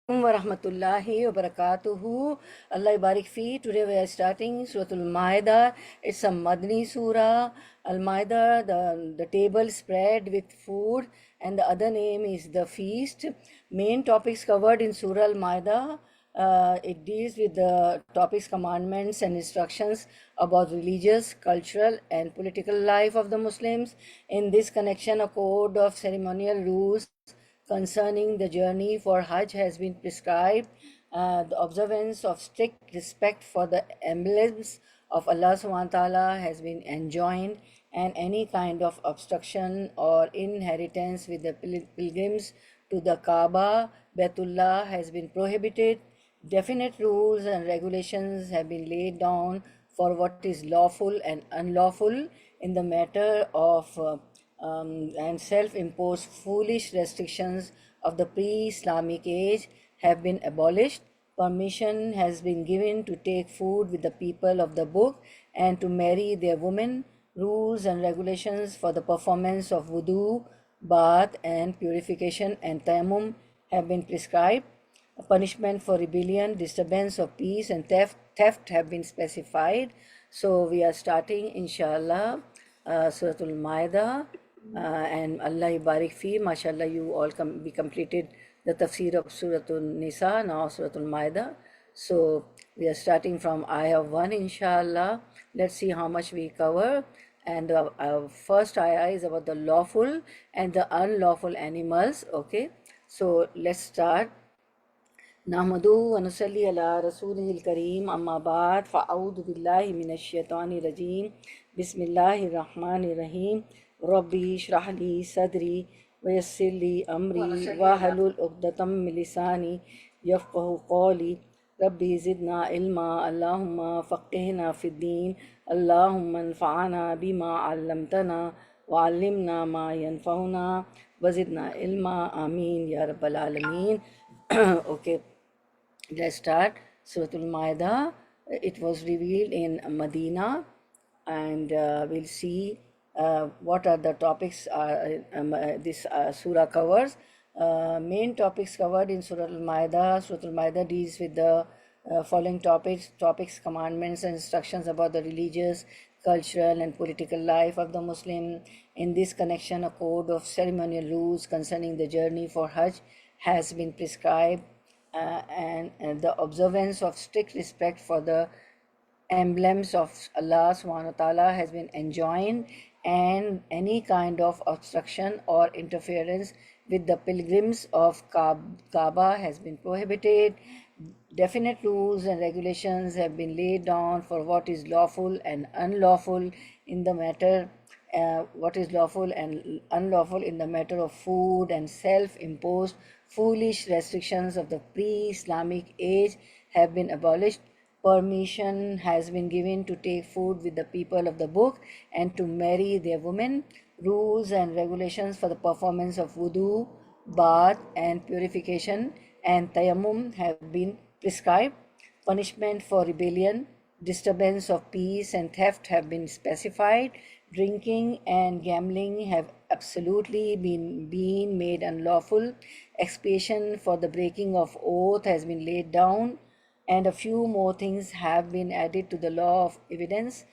wa rahmatullahi wa barakatuhu. Allah barik fi. Today we are starting Surah Al-Ma'idah. It's a Madni surah. Al-Ma'idah, the table spread with food, and the other name is the feast. Main topics covered in Surah Al-Ma'idah. It deals with the topics, commandments and instructions about religious, cultural and political life of the Muslims. In this connection, a code of ceremonial rules concerning the journey for Hajj has been prescribed. The observance of strict respect for the emblems of Allah subhanahu wa ta'ala has been enjoined, and any kind of obstruction or inheritance with the pilgrims to the Kaaba, Baitullah, has been prohibited. Definite rules and regulations have been laid down for what is lawful and unlawful in the matter of and self-imposed foolish restrictions of the pre-Islamic age have been abolished. Permission has been given to take food with the people of the book and to marry their women. Rules and regulations for the performance of wudu, bath and purification and tayammum have been prescribed. A punishment for rebellion, disturbance of peace and theft have been specified. So we are starting inshallah Surah Al-Ma'idah, and Allah Barik Fi, mashallah, you all we completed the tafsir of Surah Al-Nisa, now Surah Al-Ma'idah. So we are starting from ayah 1 inshallah. Let's see how much we cover. And our first ayah is about the lawful and the unlawful animals. Okay, so let's start. नहमदु व नुसल्ली अला रसूलिल करीम अम्मा बाद फ़अऊज़ु बिल्लाहि मिनश शैतानिर रजीम बिस्मिल्लाहिर रहमानिर रहीम रब्बी इश्रह ली सदरी व यस्सिर ली अमरी वहलुल उक़दतम मिन लिसानी यफ़क़हू क़ौली रब्बी ज़िदना इल्मा अल्लाहुम्मा फ़क़्हिना फ़िद्दीन अल्लाहुम्मा अन्फ़अना बिमा अल्लमतना व अल्लिमना मा यनफ़अुना व ज़िदना इल्मा आमीन या रब्बल आलमीन. Okay, let's start. Surah Al-Ma'idah, it was revealed in Medina, and we'll see what are the topics this surah covers. Main topics covered in Surah Al-Ma'idah. Surah Al-Ma'idah deals with the following topics, commandments and instructions about the religious, cultural and political life of the Muslim. In this connection, a code of ceremonial rules concerning the journey for Hajj has been prescribed, and the observance of strict respect for the emblems of Allah subhanahu wa ta'ala has been enjoined, and any kind of obstruction or interference with the pilgrims of Kaaba has been prohibited. Definite rules and regulations have been laid down for what is lawful and unlawful in the matter what is lawful and unlawful in the matter of food, and self-imposed foolish restrictions of the pre-Islamic age have been abolished. Permission has been given to take food with the people of the book and to marry their women. Rules and regulations for the performance of wudu, bath and purification and tayammum have been prescribed. Punishment for rebellion, disturbance of peace and theft have been specified. Drinking and gambling have absolutely been made unlawful. Expiation for the breaking of oath has been laid down, and a few more things have been added to the law of evidence.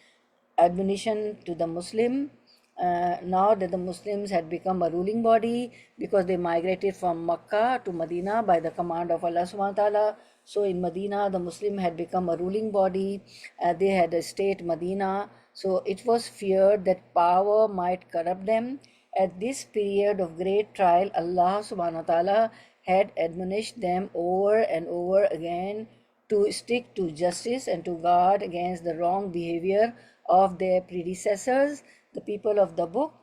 Admonition to the Muslim. Now that the Muslims had become a ruling body because they migrated from Makkah to Medina by the command of Allah subhanahu wa ta'ala. So in Medina, the Muslim had become a ruling body. They had a state Medina. So it was feared that power might corrupt them. At this period of great trial, Allah subhanahu wa ta'ala had admonished them over and over again to stick to justice and to guard against the wrong behavior of their predecessors, the people of the book.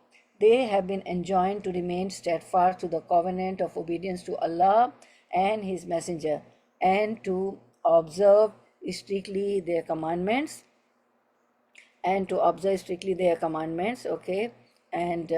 They have been enjoined to remain steadfast to the covenant of obedience to Allah and His Messenger, and to observe strictly their commandments. Okay, and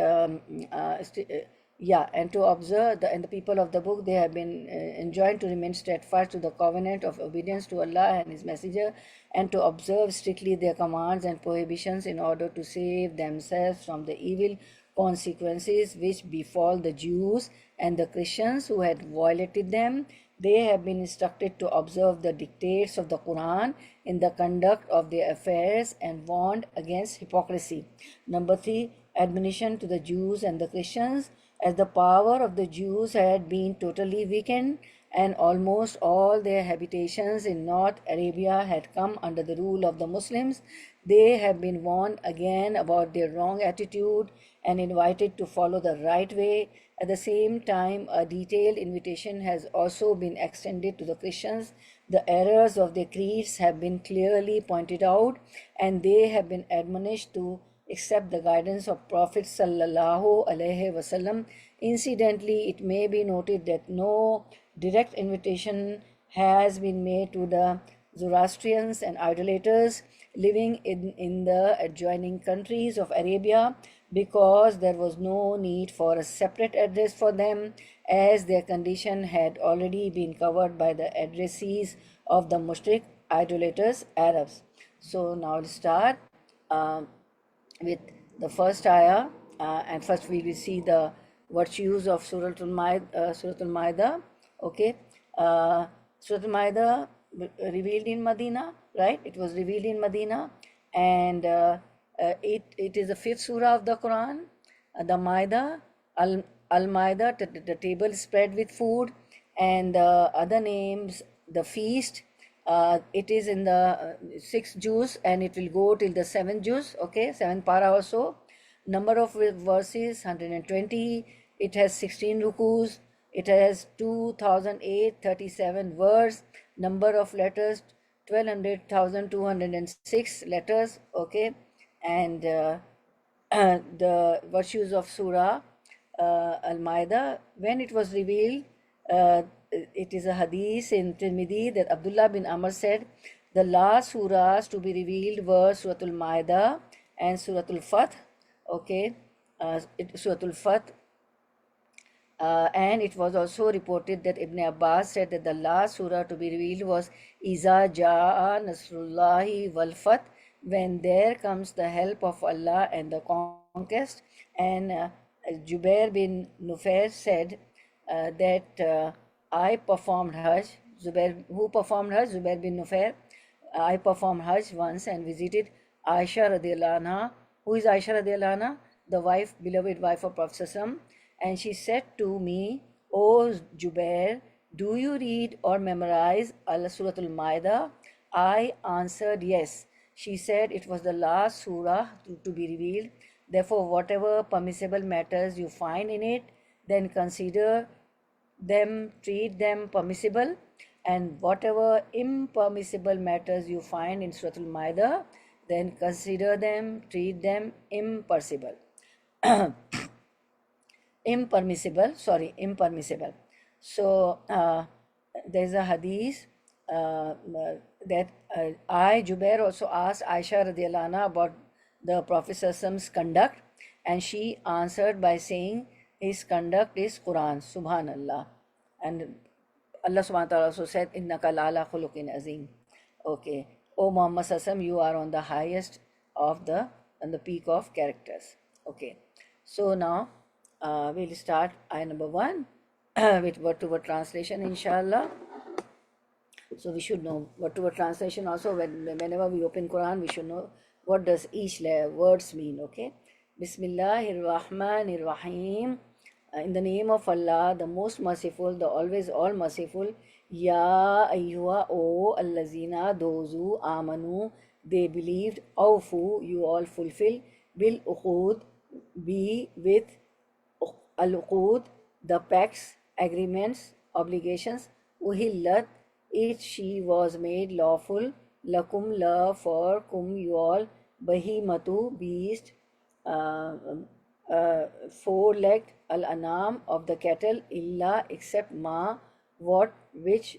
and to observe and the people of the book, they have been enjoined to remain steadfast to the covenant of obedience to Allah and His Messenger, and to observe strictly their commands and prohibitions in order to save themselves from the evil consequences which befall the Jews and the Christians who had violated them. They have been instructed to observe the dictates of the Quran in the conduct of their affairs and warned against hypocrisy. Number 3, admonition to the Jews and the Christians. As the power of the Jews had been totally weakened and almost all their habitations in North Arabia had come under the rule of the Muslims, they have been warned again about their wrong attitude and invited to follow the right way. At the same time, a detailed invitation has also been extended to the Christians. The errors of their creeds have been clearly pointed out, and they have been admonished to accept the guidance of Prophet sallallahu alaihi wasallam. Incidentally, it may be noted that no direct invitation has been made to the Zoroastrians and idolaters living in the adjoining countries of Arabia, because there was no need for a separate address for them, as their condition had already been covered by the addressees of the mushrik idolaters Arabs. So now let's start with the first ayah, and first we will see the virtues of Surah Al-Ma'idah. Okay, Surah Al-Ma'idah revealed in Medina, right? It was revealed in Medina, and it is the fifth surah of the Quran. The Ma'idah, Al-Ma'idah, the table spread with food, and the other names, the feast. It is in the sixth juz, and it will go till the seventh juz, okay, seventh para or so. Number of verses 120. It has 16 rukus. It has 2,837 words. Number of letters 1200,206 letters, okay. And the virtues of Surah Al-Ma'idah, when it was revealed, it is a hadith in Tirmidhi that Abdullah bin Amr said, the last surahs to be revealed were Surah Al-Ma'idah and Surah Al-Fath, okay, Surah Al-Fath. And it was also reported that Ibn Abbas said that the last surah to be revealed was Iza Ja'a Nasrullahi wal Fath, when there comes the help of Allah and the conquest. And Jubair bin Nufair said that I performed Hajj. Who performed Hajj? Zubair bin Nufair. I performed Hajj once and visited Aisha radiallahu anha. Who is Aisha radiallahu anha? The wife, beloved wife of Prophet ﷺ. And she said to me, O Jubair, do you read or memorize Surah Al-Ma'idah? I answered yes. She said it was the last surah to be revealed. Therefore, whatever permissible matters you find in it, then consider them, treat them permissible, and whatever impermissible matters you find in Surah Al-Ma'idah, then consider them, treat them impermissible. Impermissible. So there's a hadith that Jubair also asked Aisha radiallahu anha about the Prophet's conduct, and she answered by saying his conduct is Quran, subhanallah. And Allah subhanahu wa ta'ala also said, innaka la'ala khuluqin azim. Okay, O Muhammad Sassam, you are on the highest of the, on the peak of characters. Okay, so now we'll start ayah number 1 with word to word translation, inshallah. So we should know word to word translation also. Whenever we open Quran, we should know what does each words mean. Okay, Bismillahir Rahmanir Rahim. In the name of Allah, the most merciful, the always all merciful. Ya ayyuha, O allazina, those who amanu, they believed. Awfu, you all fulfill. Bil uqud, be with. Al-uqud, the pacts, agreements, obligations. Uhillat, it she was made lawful. Lakum, la, for, kum, you all. Bahimatu, beast. Four-legged, al-anam, of the cattle. Illa, except ma, what, which.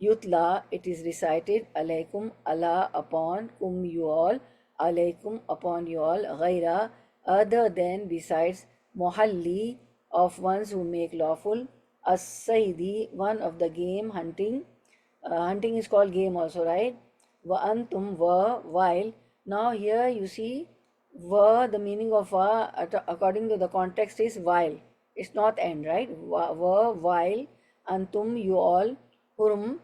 Yutla, it is recited. Alaykum, Allah, upon. Kum, you all. Alaykum, upon you all. Ghaira, other than, besides. Mohalli, of ones who make lawful. As-Saidi, one of the game, hunting. Hunting is called game also, right? Wa antum, were, while. Now here you see, were, the meaning of according to the context is while. It's not end, right? Were, while. Antum, you all. Hurum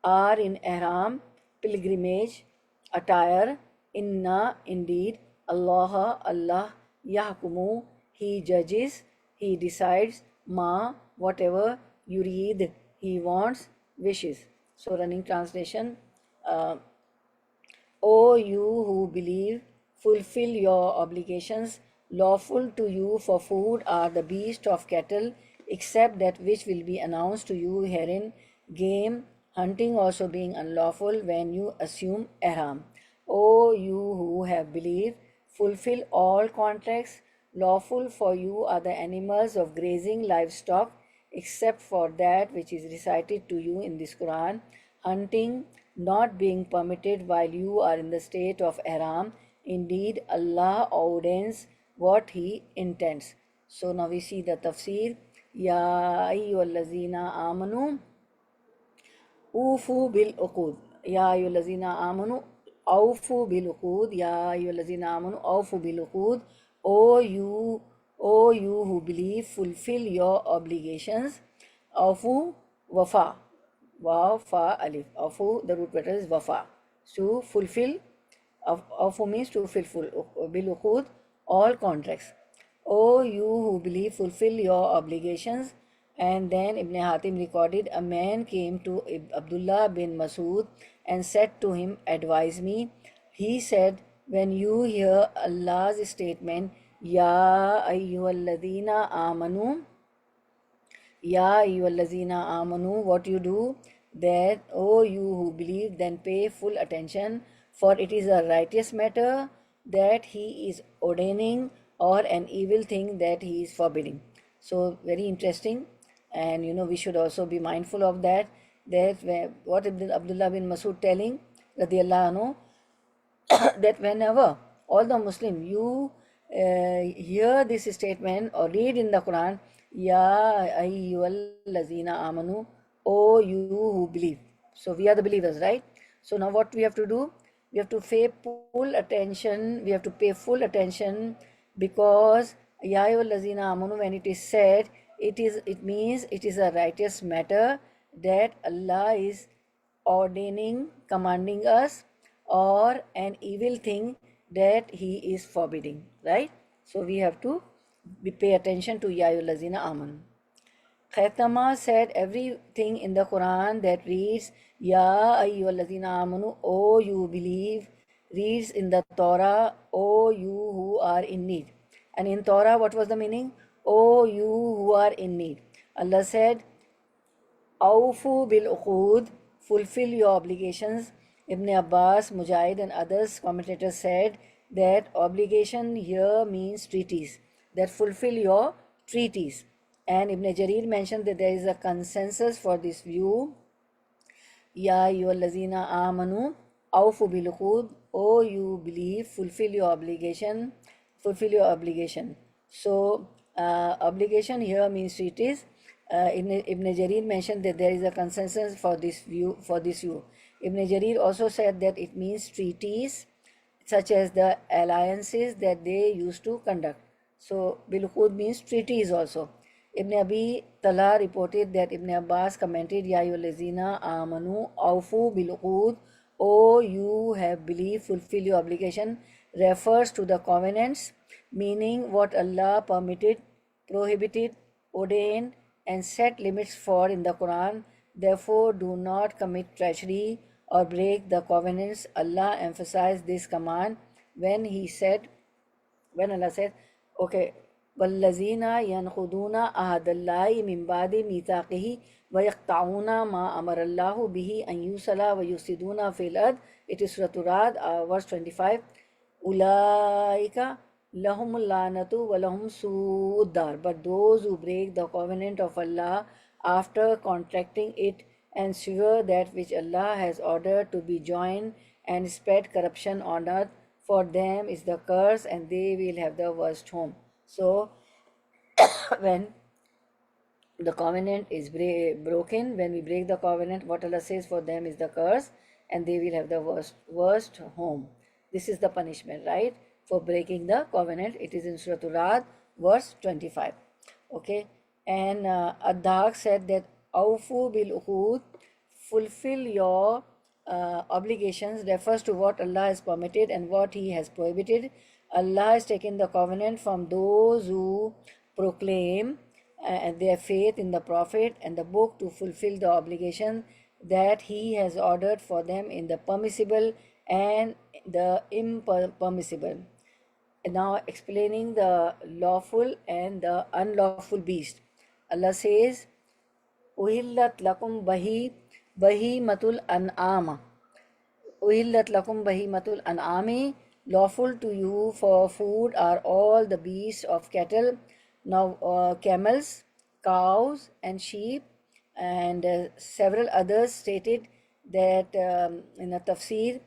are in ihram, pilgrimage, attire. Inna, indeed, Allah, Yahkumu, He judges, He decides, Ma, whatever, Yurid, He wants, wishes. So, running translation. uh, O you who believe, fulfill your obligations. Lawful to you for food are the beasts of cattle, except that which will be announced to you herein, game, hunting also being unlawful when you assume ihram. O you who have believed, fulfill all contracts. Lawful for you are the animals of grazing livestock, except for that which is recited to you in this Quran, hunting not being permitted while you are in the state of ihram. Indeed, Allah ordains what He intends. So now we see the tafsir. Ya ayyuhallazina amanu Ufu bil uqud. Ya ayyuhallazina amanu awfu bil uqud. Ya ayyuhallazina amanu awfu bil uqud. O you who believe, fulfill your obligations. Awfu wafa. Wa fa alif. Awfu, the root letter is wafa. To fulfill. Awfu means to fulfill. Bil uqud, all contracts. O you who believe, fulfill your obligations. And then Ibn Hatim recorded, a man came to Abdullah bin Masud and said to him, advise me. He said, when you hear Allah's statement, Ya ayyuhalladhina amanu, Ya ayyuhallazina amanu, what you do? That, O you who believe, then pay full attention, for it is a righteous matter that he is ordaining, or an evil thing that he is forbidding. So very interesting, and we should also be mindful of that. What Abdullah bin Masud telling, radiallahu anhu, that whenever all the Muslim you hear this statement or read in the Quran, Ya ayyuhallazina amanu, O you who believe. So we are the believers, right? So now what we have to do? We have to pay full attention. We have to pay full attention, because Ya ayyuhallazina amanu, when it is said, it means it is a righteous matter that Allah is ordaining, commanding us, or an evil thing that He is forbidding, right? So we have to pay attention to Ya ayyuhallazina amanu. Khaitama said everything in the Quran that reads Ya ayyuhallazina amanu, O you believe, reads in the Torah, O you who are in need. And in Torah, what was the meaning? O you who are in need. Allah said, Awfu bil uqud, fulfill your obligations. Ibn Abbas, Mujahid, and others commentators said that obligation here means treaties, that fulfill your treaties. And Ibn Jarir mentioned that there is a consensus for this view. Ya ayyuhallazina amanu awfu bil uqud, O you believe, fulfill your obligation, fulfill your obligation. So obligation here means treaties. Ibn Jarir mentioned that there is a consensus for this view. Ibn Jarir also said that it means treaties, such as the alliances that they used to conduct. So Bilqud means treaties also. Ibn Abi Tala reported that Ibn Abbas commented, Ya ayyuhallazina amanu awfu bilqud, O you have believed, fulfill your obligation, refers to the covenants, meaning what Allah permitted, prohibited, ordained, and set limits for in the Quran. Therefore, do not commit treachery or break the covenants. Allah emphasized this command when Allah said, okay, وَالَّذِينَ يَنْقُضُونَ عَهْدَ اللَّهِ مِنْ بَعْدِ مِيثَاقِهِ وَيَقْطَعُونَ مَا أَمَرَ اللَّهُ بِهِ أَنْ يُوصَلَ وَيُفْسِدُونَ فِي الْأَرْضِ. It is Surah Ra'd, verse 25. أُولَٰئِكَ لَهُمُ اللَّعْنَةُ وَلَهُمْ سُوءُ الدَّارِ. But those who break the covenant of Allah after contracting it and swear that which Allah has ordered to be joined and spread corruption on earth, for them is the curse, and they will have the worst home. So when the covenant is broken, when we break the covenant, what Allah says, for them is the curse, and they will have the worst home. This is the punishment, right, for breaking the covenant. It is in Surah Ra'd, verse 25. Okay, and Ad-Dahak said that Awfu bil uqud, fulfill your obligations refers to what Allah has permitted and what He has prohibited. Allah has taken the covenant from those who proclaim their faith in the Prophet and the book to fulfill the obligation that He has ordered for them in the permissible and the impermissible. Now explaining the lawful and the unlawful beast. Allah says, Uhillat lakum bahimatul an'ama. Uhillat lakum bahimatul an'ami. Lawful to you for food are all the beasts of cattle, now camels, cows, and sheep, and several others stated that in a tafsir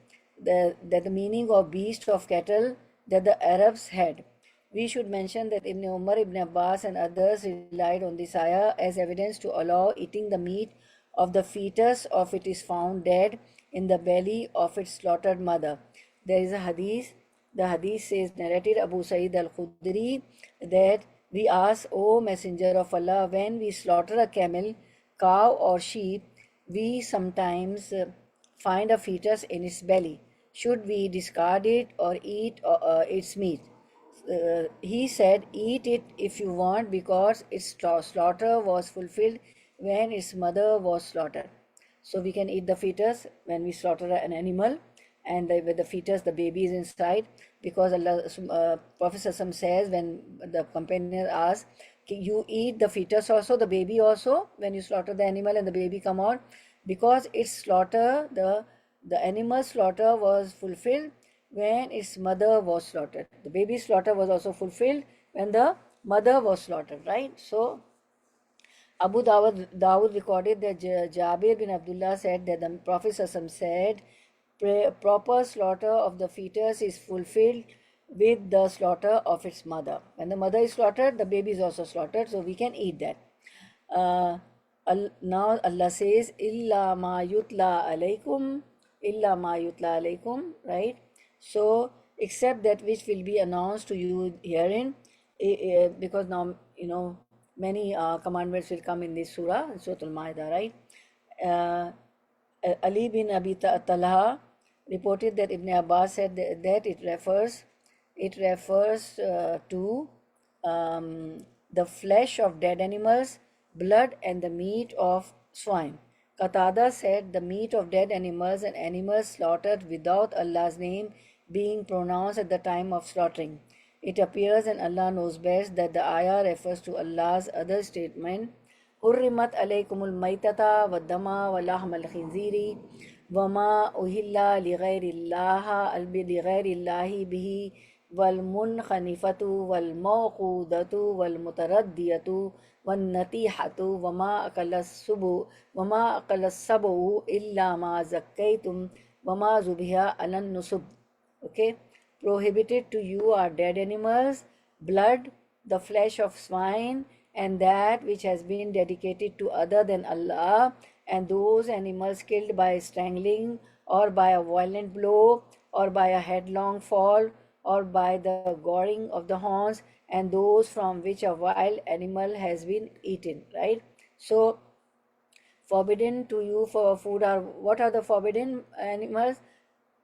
that the meaning of beast of cattle that the Arabs had. We should mention that Ibn Umar, Ibn Abbas, and others relied on this ayah as evidence to allow eating the meat of the fetus of it is found dead in the belly of its slaughtered mother. There is a hadith. The hadith says, narrated Abu Sa'id al-Khudri, that we ask, O Messenger of Allah, when we slaughter a camel, cow, or sheep, we sometimes find a fetus in its belly. Should we discard it or eat its meat? He said, eat it if you want, because its slaughter was fulfilled when its mother was slaughtered. So we can eat the fetus when we slaughter an animal, and with the fetus, the baby is inside, because Allah, Prophet ﷺ says, when the companion asks, you eat the fetus also, the baby also, when you slaughter the animal and the baby come out, because its slaughter, the animal slaughter was fulfilled when its mother was slaughtered. The baby's slaughter was also fulfilled when the mother was slaughtered, right? So Abu Dawud recorded that Jabir bin Abdullah said that the Prophet said, proper slaughter of the fetus is fulfilled with the slaughter of its mother. When the mother is slaughtered, the baby is also slaughtered, so we can eat that. Now Allah says, illa ma yutla alaykum, right? So except that which will be announced to you herein, because now many commandments will come in this surah, Surah Al-Ma'idah, right? Ali bin Abi Talha reported that Ibn Abbas said that it refers to the flesh of dead animals, blood, and the meat of swine. Qatada said the meat of dead animals and animals slaughtered without Allah's name being pronounced at the time of slaughtering. It appears, and Allah knows best, that the ayah refers to Allah's other statement, حرمت عليكم الميتة والدم ولحم الخنزير وما أهل لغير الله به والمنخنفة والموقودة والمتردية والنتيحة وما أكل السبع إلا ما زكيتم وما ذبح على النصب. Okay, prohibited to you are dead animals, blood, the flesh of swine, and that which has been dedicated to other than Allah, and those animals killed by strangling or by a violent blow or by a headlong fall or by the goring of the horns, and those from which a wild animal has been eaten, right? So forbidden to you for food are, what are the forbidden animals?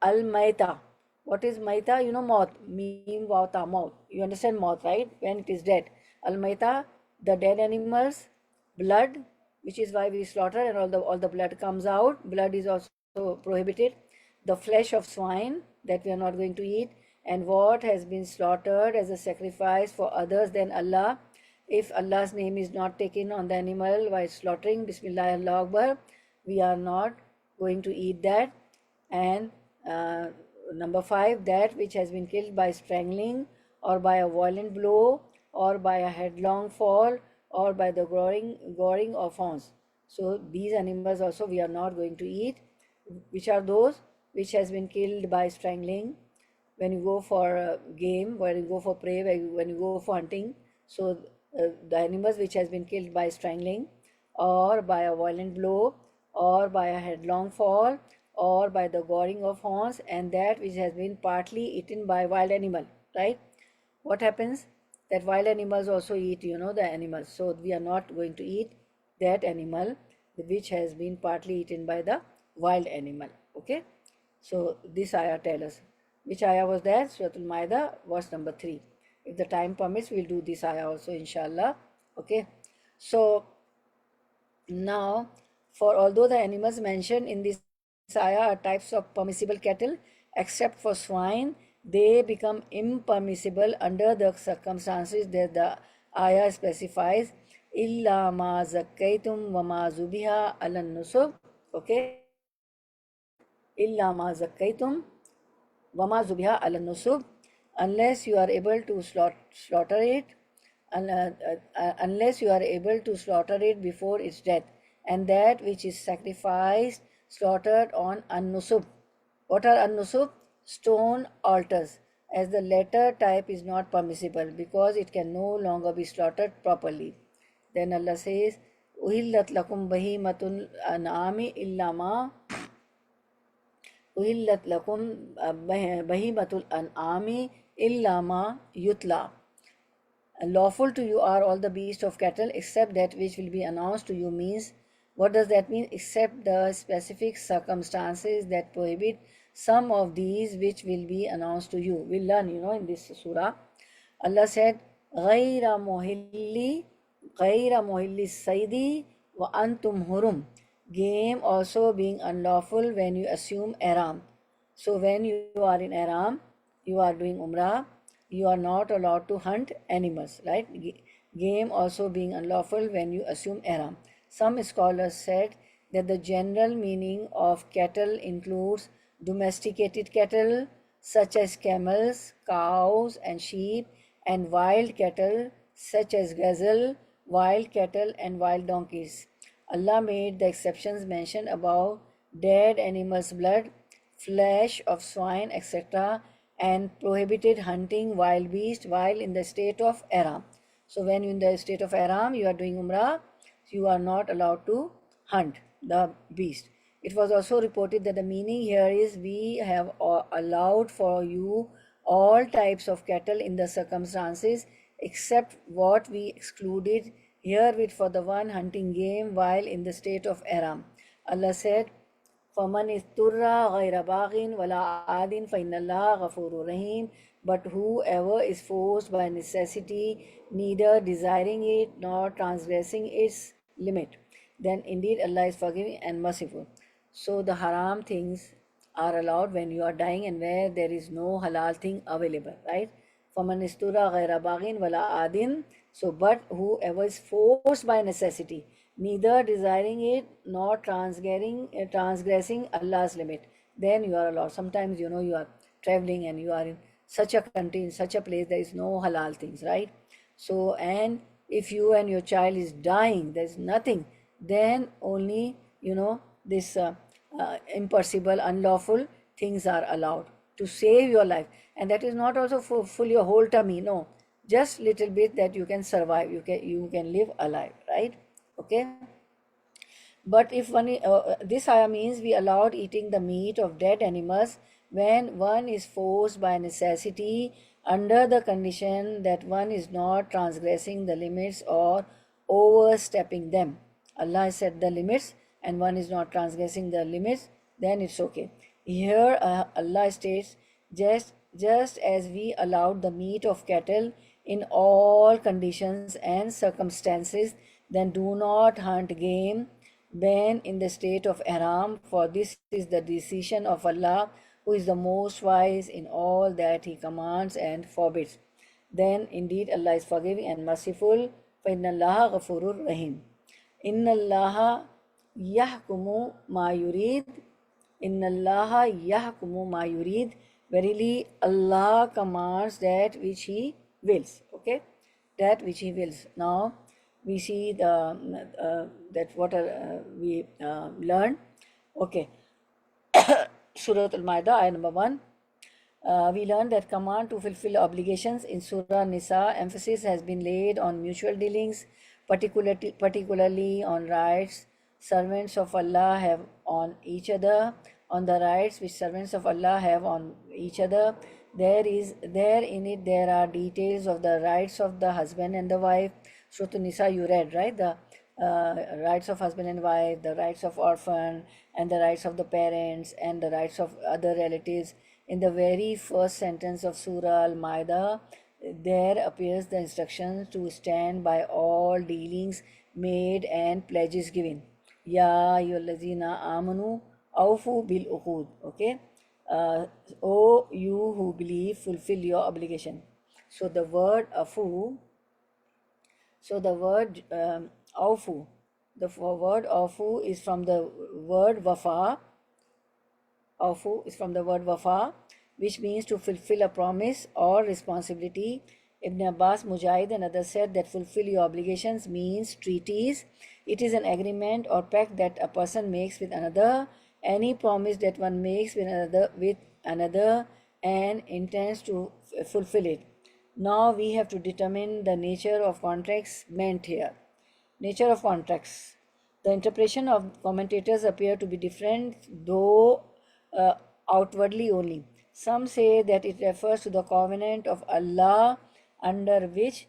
Al-maita. What is maita? You know, moth. Mim vata, moth. You understand moth, right? When it is dead. Al-maita, the dead animals, blood, which is why we slaughter, and all the blood comes out. Blood is also prohibited. The flesh of swine, that we are not going to eat, and what has been slaughtered as a sacrifice for others than Allah. If Allah's name is not taken on the animal while slaughtering, Bismillah Allah Akbar, we are not going to eat that. And number 5, that which has been killed by strangling or by a violent blow or by a headlong fall or by the goring of horns. So these animals also we are not going to eat. Which are those? Which has been killed by strangling, when you go for game, when you go for prey, when you go for hunting. So the animals which has been killed by strangling or by a violent blow or by a headlong fall or by the goring of horns, and that which has been partly eaten by wild animal, right? What happens? That wild animals also eat, the animals. So we are not going to eat that animal. which has been partly eaten by the wild animal. Okay, so this ayah tells us. Which ayah was that? Surah Al-Ma'idah, verse number 3. If the time permits, we'll do this ayah also, inshallah. Okay, so now, for although the animals mentioned in this ayah are types of permissible cattle, except for swine, they become impermissible under the circumstances that the ayah specifies. Illa ma zakkaytum wa ma zubiha ala nusub. Okay. Illa ma zakkaytum wa ma zubiha ala nusub. Unless you are able to slaughter it, unless you are able to slaughter it before its death, and that which is sacrificed, slaughtered on an-nusub. What are an-nusub? Stone altars, as the latter type is not permissible because it can no longer be slaughtered properly. Then Allah says, "Uhillat lakum bahimatul an'ami illa ma uhillat lakum bahimatul an'ami illa ma yutla." Lawful to you are all the beasts of cattle except that which will be announced to you means, what does that mean? Except the specific circumstances that prohibit some of these which will be announced to you. We'll learn, in this surah. Allah said, غَيْرَ مُهِلِّ السَّيْدِ وَأَنْتُمْ hurum. Game also being unlawful when you assume ihram. So when you are in ihram, you are doing umrah, you are not allowed to hunt animals, right? Game also being unlawful when you assume ihram. Some scholars said that the general meaning of cattle includes domesticated cattle such as camels, cows, and sheep, and wild cattle such as gazelle, wild cattle, and wild donkeys. Allah made the exceptions mentioned above: dead animals' blood, flesh of swine, etc., and prohibited hunting wild beasts while in the state of ihram. So when you're in the state of ihram, you are doing umrah, you are not allowed to hunt the beast. It was also reported that the meaning here is, we have allowed for you all types of cattle in the circumstances except what we excluded herewith for the one hunting game while in the state of ihram. Allah said, فَمَنِ اضْطُرَّ غَيْرَ بَاغٍ وَلَا عَادٍ فَإِنَّ اللَّهَ غَفُورٌ رَحِيمٌ. But whoever is forced by necessity, neither desiring it nor transgressing its limit, then indeed Allah is forgiving and merciful. So the haram things are allowed when you are dying and where there is no halal thing available, right? فَمَنِ اضْطُرَّ غَيْرَ بَاغٍ وَلَا عَادٍ. So, but whoever is forced by necessity, neither desiring it nor transgressing Allah's limit, then you are allowed. Sometimes you are traveling and you are in such a country, in such a place, there is no halal things, right? So, and if you and your child is dying, there is nothing, then only this impossible, unlawful things are allowed to save your life, and that is not also for full your whole tummy. No, just little bit that you can survive, you can live alive, right? Okay. But if this ayah means we allowed eating the meat of dead animals when one is forced by necessity under the condition that one is not transgressing the limits or overstepping them. Allah has set the limits and one is not transgressing the limits, then it's okay. Here Allah states, just as we allowed the meat of cattle in all conditions and circumstances, then do not hunt game when in the state of ihram, for this is the decision of Allah, who is the most wise in all that He commands and forbids. Then indeed Allah is forgiving and merciful. فَإِنَّ اللَّهَ غَفُورٌ رَحِيمٌ. إِنَّ اللَّهَ يَحْكُمُ مَا يُرِيدُ. إِنَّ اللَّهَ يَحْكُمُ مَا يُرِيدُ. Verily Allah commands that which He wills. Okay, that which He wills. Now we see that what we learned. Okay. Surah Al-Ma'idah, ayah number 1. We learned that command to fulfill obligations. In Surah Nisa, emphasis has been laid on mutual dealings, particularly on rights servants of Allah have on each other, on the rights which servants of Allah have on each other. There are details of the rights of the husband and the wife. Surah Nisa you read, right? The rights of husband and wife, the rights of orphan, and the rights of the parents, and the rights of other relatives. In the very first sentence of Surah Al Ma'idah, there appears the instructions to stand by all dealings made and pledges given. Ya ayyuhallazina amanu awfu bil uqud. Okay. uh, O you who believe, fulfill your obligation. So the word afu, so the word awfu, the word awfu is from the word wafa. Awfu is from the word wafa, which means to fulfill a promise or responsibility. Ibn Abbas, Mujahid, and others said that fulfill your obligations means treaties. It is an agreement or pact that a person makes with another. Any promise that one makes with another and intends to fulfill it. Now we have to determine the nature of contracts meant here. Nature of contracts. The interpretation of commentators appear to be different, though uh, outwardly only. Some say that it refers to the covenant of Allah under which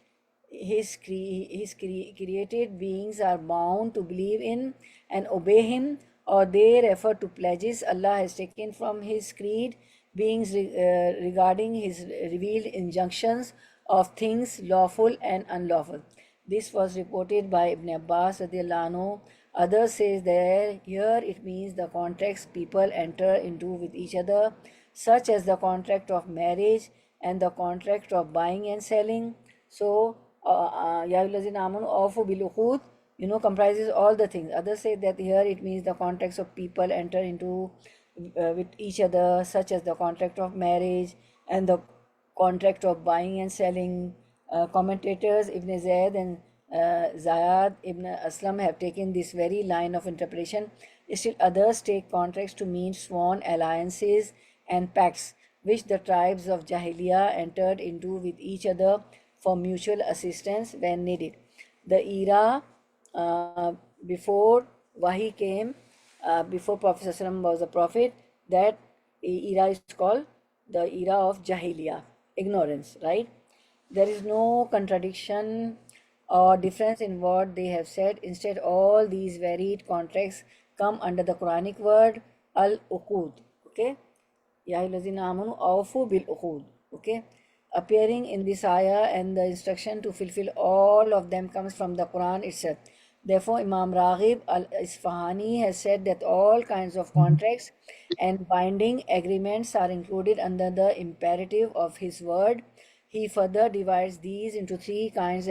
his created beings are bound to believe in and obey Him, or they refer to pledges Allah has taken from His creed beings regarding His revealed injunctions of things lawful and unlawful. This was reported by Ibn Abbas radiallahu anhu. Others say that here it means the contracts people enter into with each other, such as the contract of marriage and the contract of buying and selling. So, Ya ayyuhallazina amanu awfu bil uqud, comprises all the things. Others say that here it means the contracts of people enter into with each other, such as the contract of marriage and the contract of buying and selling. Commentators Ibn Zayd and Zayad ibn Aslam have taken this very line of interpretation. Still others take contracts to mean sworn alliances and pacts which the tribes of Jahiliyyah entered into with each other for mutual assistance when needed. The era before Wahi came, before Prophet ﷺ was a prophet, that era is called the era of Jahiliyyah, ignorance, right? There is no contradiction or difference in what they have said. Instead, all these varied contracts come under the Quranic word al-uqud. Okay? Ya ayyuhallazina amanu awfu bil uqud. Okay? Appearing in this ayah, and the instruction to fulfill all of them comes from the Quran itself. Therefore, Imam Raghib al-Isfahani has said that all kinds of contracts and binding agreements are included under the imperative of his word. He further divides these into three kinds.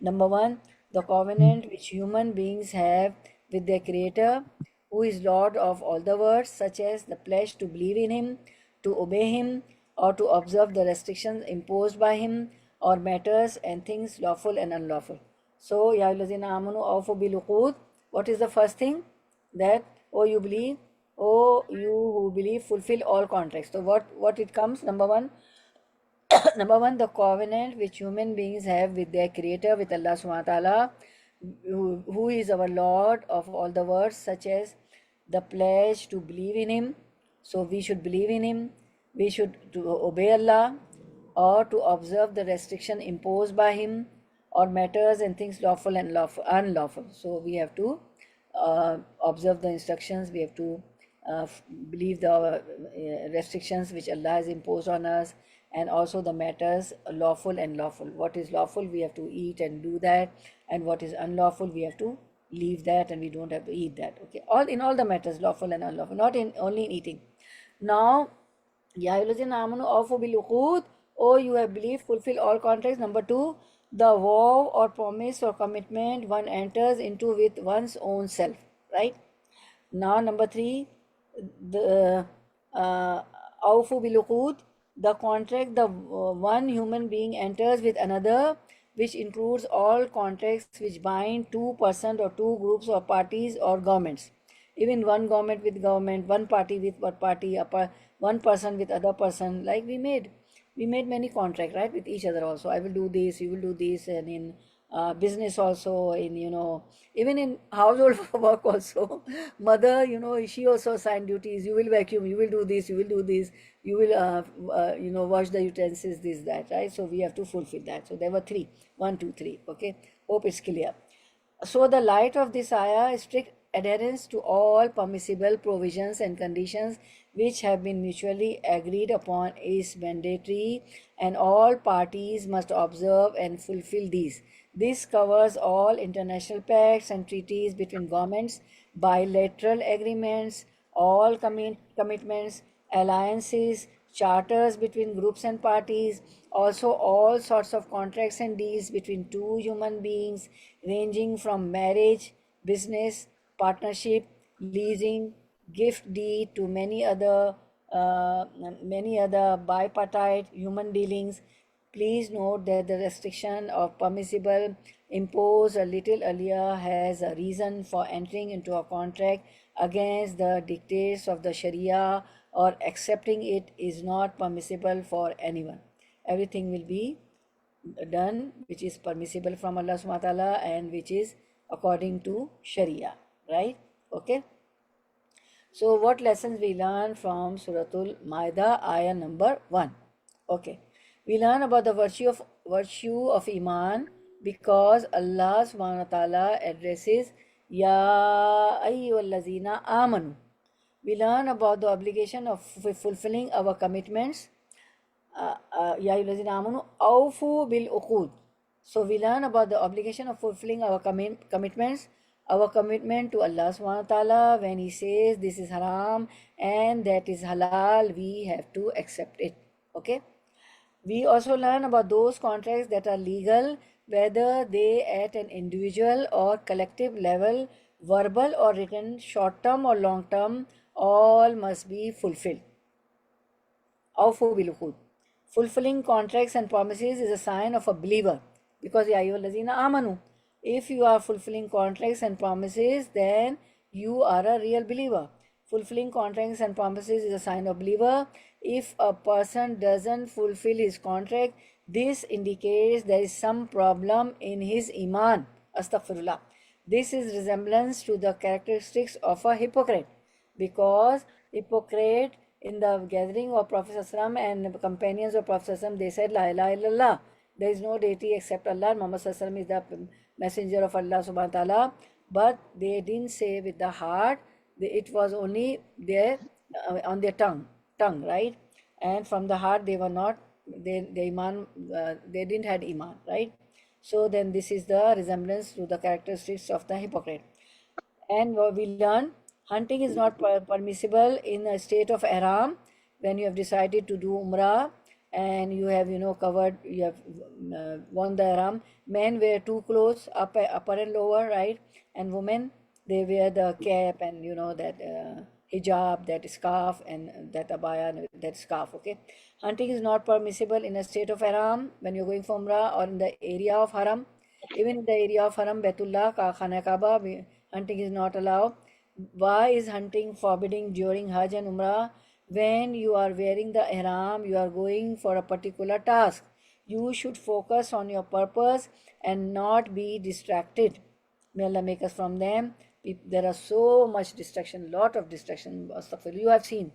Number one, the covenant which human beings have with their Creator, who is Lord of all the worlds, such as the pledge to believe in Him, to obey Him, or to observe the restrictions imposed by Him, or matters and things lawful and unlawful. So, Ya ayyuhallazina amanu awfu bil uqud. What is the first thing? That, oh you believe, oh you who believe, fulfill all contracts. So what it comes? Number one, number one, the covenant which human beings have with their Creator, with Allah subhanahu wa ta'ala, who is our Lord of all the worlds, such as the pledge to believe in Him. So we should believe in Him, we should to obey Allah, or to observe the restriction imposed by Him, or matters and things lawful and unlawful. So we have to observe the instructions, we have to believe the restrictions which Allah has imposed on us, and also the matters lawful and lawful. What is lawful, we have to eat and do that, and what is unlawful, we have to leave that and we don't have to eat that. Okay, all in all the matters, lawful and unlawful, not in only in eating. Now, Ya ayyuhallazina amanu awfu bil uqud. Oh, you have believed, fulfill all contracts. Number two, the vow or promise or commitment one enters into with one's own self, right? Now, number three, the awfu bil uqud, the contract the one human being enters with another, which includes all contracts which bind two persons or two groups or parties or governments. Even one government with government, one party with one party, one person with other person. Like we made many contracts, right, with each other also. I will do this, you will do this, and in business also, in even in household work also. Mother, she also assigned duties. You will vacuum, you will do this, you will do this, you will wash the utensils, this, that, right? So we have to fulfill that. So there were three, 1 2 3. Okay, hope it's clear. So the light of this ayah is strict adherence to all permissible provisions and conditions which have been mutually agreed upon is mandatory, and all parties must observe and fulfill these. This covers all international pacts and treaties between governments, bilateral agreements, all commitments, alliances, charters between groups and parties, also all sorts of contracts and deals between two human beings, ranging from marriage, business, partnership, leasing, gift deed to uh, many other bipartite human dealings. Please note that the restriction of permissible imposed a little earlier has a reason for entering into a contract against the dictates of the Sharia, or accepting it is not permissible for anyone. Everything will be done which is permissible from Allah subhanahu wa ta'ala and which is according to Sharia, right? Okay. So what lessons we learn from Suratul Maida, ayah number 1? Okay. We learn about the virtue of Iman, because Allah subhanahu wa ta'ala addresses Ya ayyuhallazina amanu. We learn about the obligation of fulfilling our commitments. Ya ayyuhallazina amanu awfu bil uqud. So we learn about the obligation of fulfilling our commitments, our commitment to Allah subhanahu wa ta'ala when He says this is haram and that is halal, we have to accept it. Okay. We also learn about those contracts that are legal, whether they at an individual or collective level, verbal or written, short term or long term, all must be fulfilled. Awfu bil uqud. Fulfilling contracts and promises is a sign of a believer, because Ya ayyuhallazina amanu. If you are fulfilling contracts and promises, then you are a real believer. Fulfilling contracts and promises is a sign of believer. If a person doesn't fulfill his contract, this indicates there is some problem in his iman. Astaghfirullah. This is resemblance to the characteristics of a hypocrite, because hypocrite in the gathering of Prophet ﷺ and the companions of Prophet ﷺ, they said, La ilaha illallah. There is no deity except Allah. Muhammad ﷺ is the messenger of Allah subhanahu wa ta'ala. But they didn't say with the heart. It was only there on their tongue, right? And from the heart they were not, they didn't had iman, right? So then this is the resemblance to the characteristics of the hypocrite. And we learn hunting is not permissible in a state of ihram. When you have decided to do umrah and you have covered, you have worn the ihram. Men wear two clothes, upper and lower, right? And women, they wear the cap and that hijab, that scarf, and that abaya, and that scarf. Okay. Hunting is not permissible in a state of ihram when you're going for umrah or in the area of haram. Even in the area of haram, Baitullah, Khana Kaaba, hunting is not allowed. Why is hunting forbidding during Hajj and Umrah? When you are wearing the ihram, you are going for a particular task. You should focus on your purpose and not be distracted. May Allah make us from them. There are so much distraction, lot of distraction. You have seen,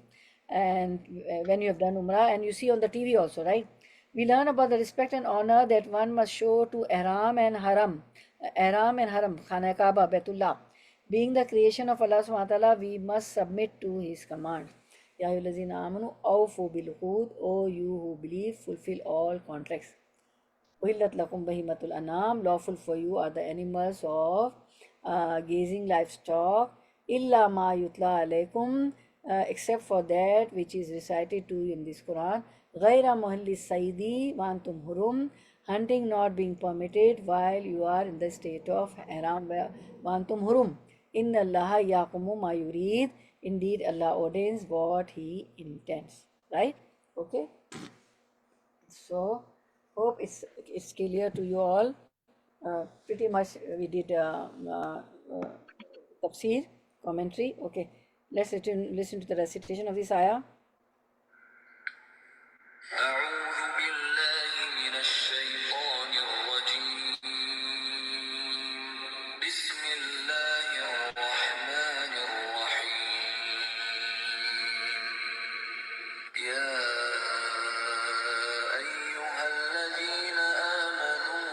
and when you have done Umrah, and you see on the TV also, right? We learn about the respect and honor that one must show to Ihram and Haram. Ihram and Haram, Khana Kaaba, Baitullah. Being the creation of Allah subhanahu wa ta'ala, we must submit to His command. Ya ayyuhallazina amanu awfu bil uqud. O you who believe, fulfill all contracts. Uhillat lakum bahimatul anam. Lawful for you are the animals of gazing livestock. Illa ma yutla alaykum. Except for that which is recited to you in this Quran. Ghaira muhalli saidi wa antum hurum. Hunting not being permitted while you are in the state of haram wa antum hurum. Inna Allah yaqumu ma yurid. Indeed, Allah ordains what He intends. Right? Okay. So, hope it's clear to you all. Pretty much we did tafsir, commentary. Okay. Let's listen to the recitation of this ayah. أعوذ بالله من الشيطان الرجيم بسم الله الرحمن الرحيم يا أيها الذين آمنوا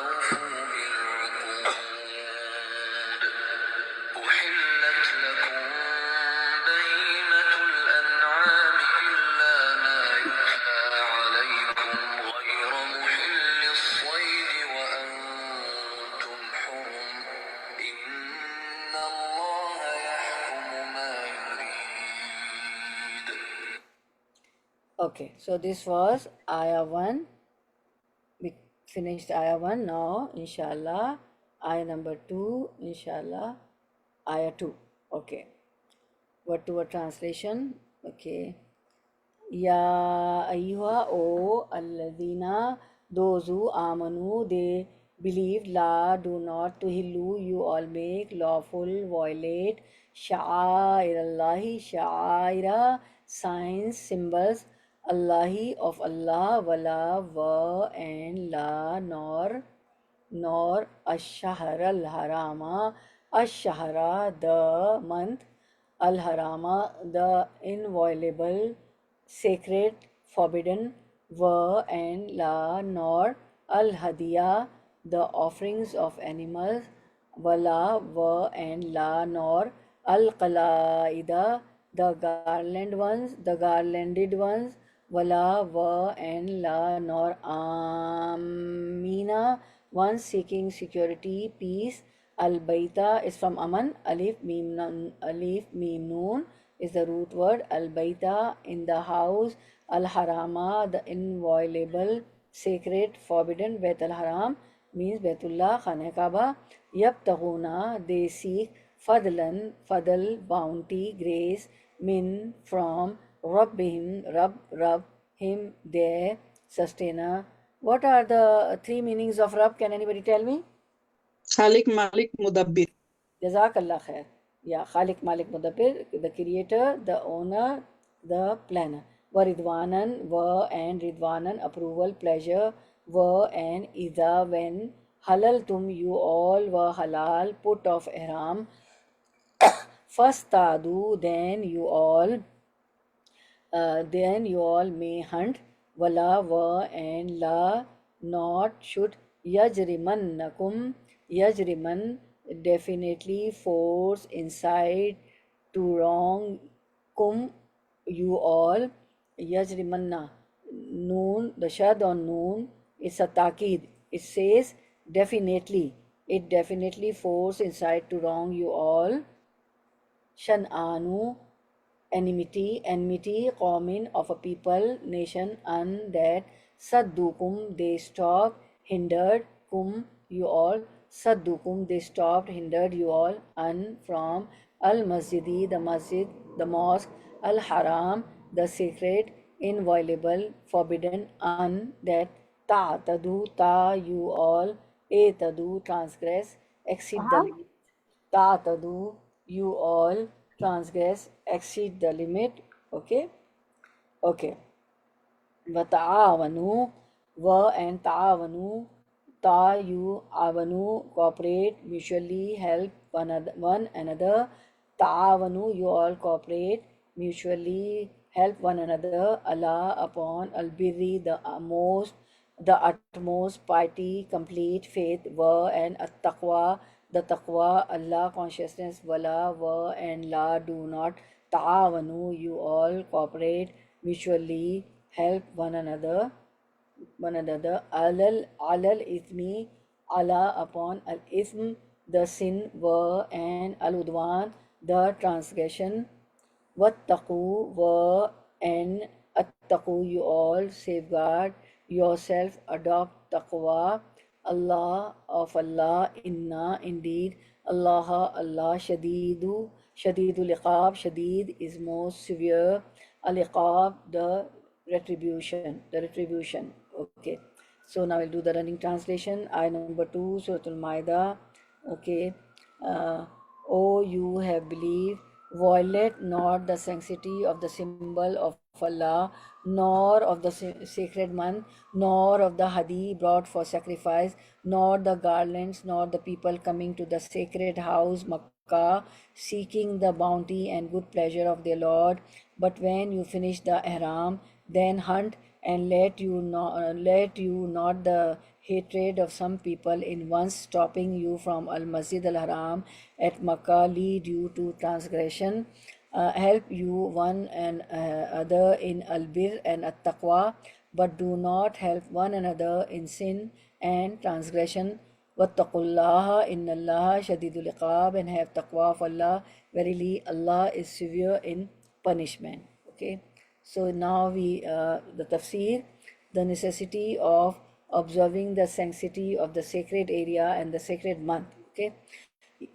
أوفوا بالعقود Okay, so this was ayah 1. We finished ayah 1. Now, inshallah, ayah number 2, inshallah, ayah 2. Okay, word to word translation. Okay. Ya ayyuha, O alladhina, those who amanu, they believed, la, do not, tuhillu, you all make, lawful, violate, sha'air Allahi, sha'aira, signs, symbols, Allahi, of Allah, wala, wa, and la, nor ash-shahr al-harama, ash-shahra, the month, al-harama, the inviolable, sacred, forbidden, wa, and la, nor al-hadiya, the offerings of animals, wala, wa, and la, nor al-qalaida, the garlanded ones, wala, wa, and la, nor amina, one seeking security, peace. Al baita is from aman, alif mim noon is the root word. Al baita, in the house. Al harama, the inviolable, sacred, forbidden. Bait al haram means Baitullah, Khana Kaaba. Yabtaghuna, they seek, fadl, bounty, grace, min, from, Rabbihim, Rabb, him, their, sustainer. What are the three meanings of Rabb? Can anybody tell me? Khalik, Malik, Mudabbir. Jazakallah khair. Yeah, Khalik, Malik, Mudabbir, the creator, the owner, the planner. Ridwanan, and Ridwanan, approval, pleasure, and Ida, when, halaltum, you all, halal, put of ihram, fastadu, then you all may hunt, wala, and la, not, should, yajriman, definitely, force, inside, to wrong, you all, yajrimanna, noon, the shad on noon, is a takid. It says definitely, it definitely force, inside, to wrong you all, shan'anu, enmity, qawmin, of a people, nation, and that, saddukum, they stopped, hindered, you all, saddukum, they stopped, hindered you all, and from, al-masjidi, the masjid, the mosque, al-haram, the sacred, inviolable, forbidden, and that, ta'tadu, you all, etadu, transgress, exceed the limit, ta'tadu, you all transgress, exceed the limit. Okay, okay. Wata'awanu, and ta'awanu, you awanu, cooperate, mutually help one another. Ta'awanu, you all cooperate, mutually help one another. Allah, upon al-birri, the utmost piety, complete faith, and at-taqwa, the taqwa, Allah consciousness, wala, and la, do not, ta'awanu, you all cooperate, mutually help one another, alal ithmi, ala, upon, al ithm, the sin, and al udwan, the transgression, wattaqu, and attaqu, you all safeguard yourself, adopt taqwa, Allah, of Allah, inna, indeed, Allah, shadidul iqab, shadid is most severe, al iqab, the retribution. Okay, so now we'll do the running translation. Ayah number 2, Surah Al-Ma'idah. Okay, O you have believed, violate not the sanctity of the symbol of Allah, nor of the sacred month, nor of the hadi brought for sacrifice, nor the garlands, nor the people coming to the sacred house, Makkah, seeking the bounty and good pleasure of their Lord. But when you finish the ihram, then hunt, and let you not the hatred of some people in once stopping you from al-Masjid al-Haram at Makkah lead you to transgression. Help you one and other in al-bir and at-taqwa, but do not help one another in sin and transgression. Wattaqullaha, innallaha shadidul iqab, and have taqwa of Allah. Verily, Allah is severe in punishment. Okay. So now the tafsir, the necessity of observing the sanctity of the sacred area and the sacred month. Okay,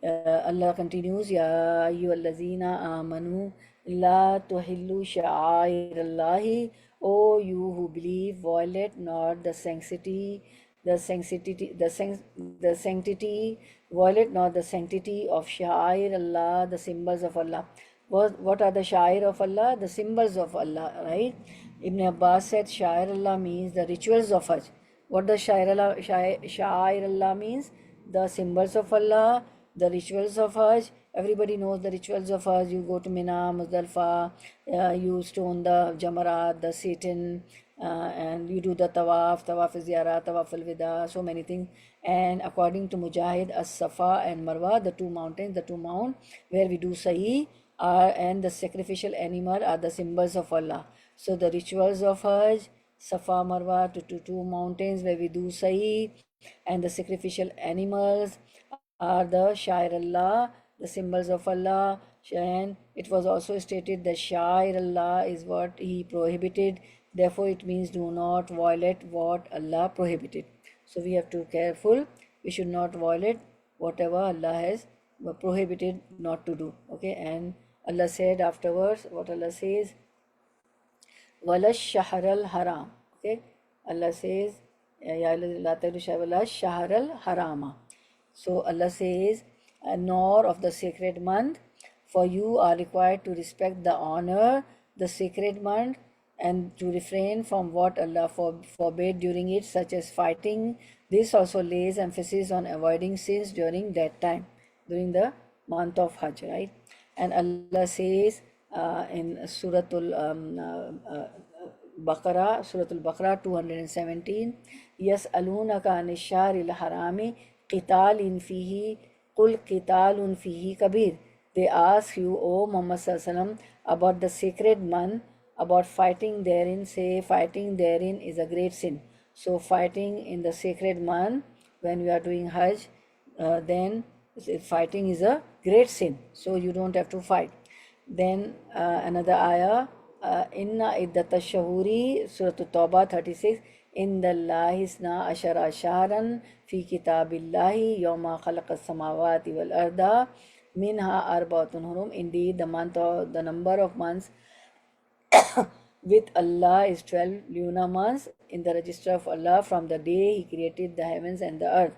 Allah continues, Ya ayyuhallazina amanu la tuhillu sha'airallahi, O you who believe, violate not the sanctity, the sanctity, violate not the sanctity of sha'air Allah, the symbols of Allah. What are the sha'air of Allah? The symbols of Allah, right? Ibn Abbas said sha'air Allah means the rituals of Hajj. What does sha'air Allah means? The symbols of Allah, the rituals of Hajj. Everybody knows the rituals of Hajj. You go to Mina, Muzdalfa, you stone the Jamarat, the Satan, and you do the Tawaf Ziyarah, Tawaf al Wida, so many things. And according to Mujahid, As Safa and Marwa, the two mountains, the two mount where we do Sa'i, and the sacrificial animal are the symbols of Allah. So the rituals of Hajj, Safa, Marwa, to two mountains where we do Sa'i, and the sacrificial animals are the Shair Allah, the symbols of Allah. And it was also stated that Shair Allah is what He prohibited. Therefore, it means do not violate what Allah prohibited. So we have to be careful. We should not violate whatever Allah has prohibited not to do. Okay, and Allah said afterwards, what Allah says, wala shahr haram. Okay, Allah says, Ya la wala shahr harama. So Allah says, nor of the sacred month, for you are required to respect the honor, the sacred month, and to refrain from what Allah forbade during it, such as fighting. This also lays emphasis on avoiding sins during that time, during the month of Hajj, right? And Allah says in Suratul Baqarah 217, Yas'alunaka anishsharil harami qitalin fihi qul qitalun fihi kabir. They ask you, O Muhammad Sallallahu Alaihi Wasallam, about the sacred month, about fighting therein. Say, fighting therein is a great sin. So fighting in the sacred month when we are doing Hajj, then fighting is a great sin. So you don't have to fight. Then another ayah, Inna iddata shahuri, Surah Tawbah 36, in the Lahisna ashara shahran fi kitabillahi yawma khalaqa samawati wal arda minha arbaatun hurum. Indeed, the number of months with Allah is 12 lunar months in the register of Allah from the day He created the heavens and the earth.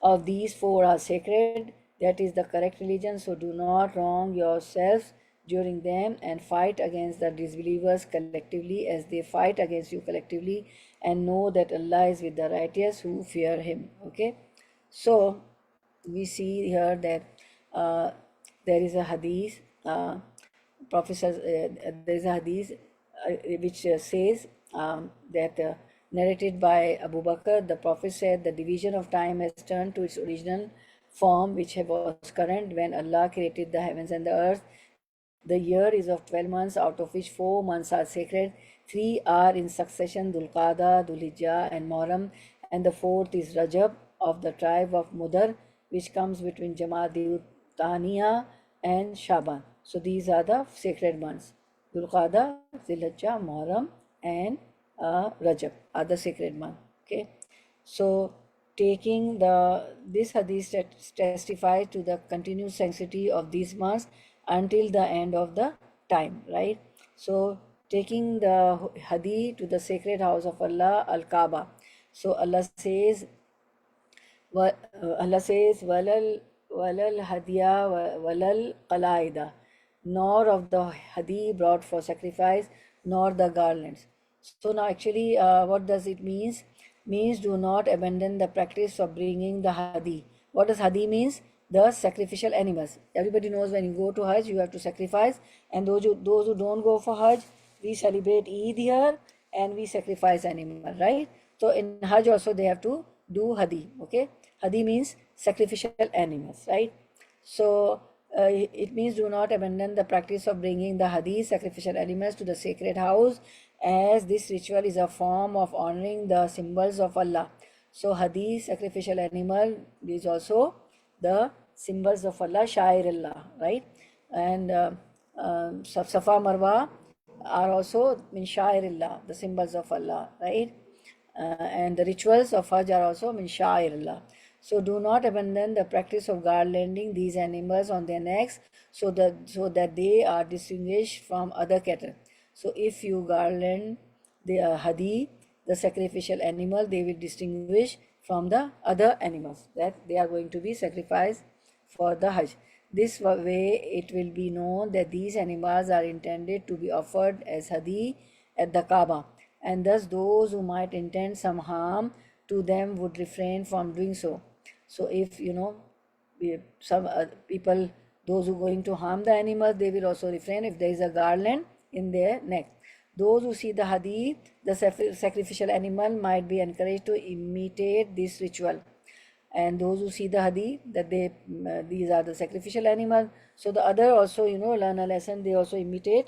Of these, 4 are sacred. That is the correct religion. So do not wrong yourselves during them, and fight against the disbelievers collectively as they fight against you collectively, and know that Allah is with the righteous who fear Him. Okay, so we see here that there is a hadith. Prophet says, there is a hadith which says that narrated by Abu Bakr, the Prophet said, the division of time has turned to its original form, which was current when Allah created the heavens and the earth. The year is of 12 months, out of which 4 months are sacred. 3 are in succession, Dhul Qada, Dhul Hijjah, and Muharram, and the 4th is Rajab of the tribe of Mudar, which comes between Jamadi Thaniya and Shaban. So these are the sacred months. Dhul Qada, Dhul Hijjah, Muharram, and Rajab are the sacred months. Okay, so taking this hadith testifies to the continued sanctity of these months until the end of the time, right? So taking the hadith to the sacred house of Allah, Al-Kaaba. So Allah says, walal hadiya walal qalaida, nor of the hadi brought for sacrifice, nor the garlands. So now actually what does it means? Means do not abandon the practice of bringing the hadi. What does hadi means? The sacrificial animals. Everybody knows when you go to Hajj, you have to sacrifice, and those who don't go for Hajj, we celebrate Eid here and we sacrifice animal, right? So in Hajj also they have to do hadi. Okay, hadi means sacrificial animals, right? So it means do not abandon the practice of bringing the hadi, sacrificial animals, to the sacred house, as this ritual is a form of honoring the symbols of Allah. So hadi, sacrificial animal, is also the symbols of Allah, Shair Allah, right? And Safa Marwa, are also min sha'airillah, the symbols of Allah, right? And the rituals of Hajj are also min sha'airillah. So do not abandon the practice of garlanding these animals on their necks so that they are distinguished from other cattle. So if you garland the hadi, the sacrificial animal, they will distinguish from the other animals that they are going to be sacrificed for the Hajj. This way it will be known that these animals are intended to be offered as hadi at the Kaaba, and thus those who might intend some harm to them would refrain from doing so. So if some people, those who are going to harm the animals, they will also refrain if there is a garland in their neck. Those who see the hadi, the sacrificial animal, might be encouraged to imitate this ritual. And those who see the hadi, that these are the sacrificial animals, so the other also learn a lesson, they also imitate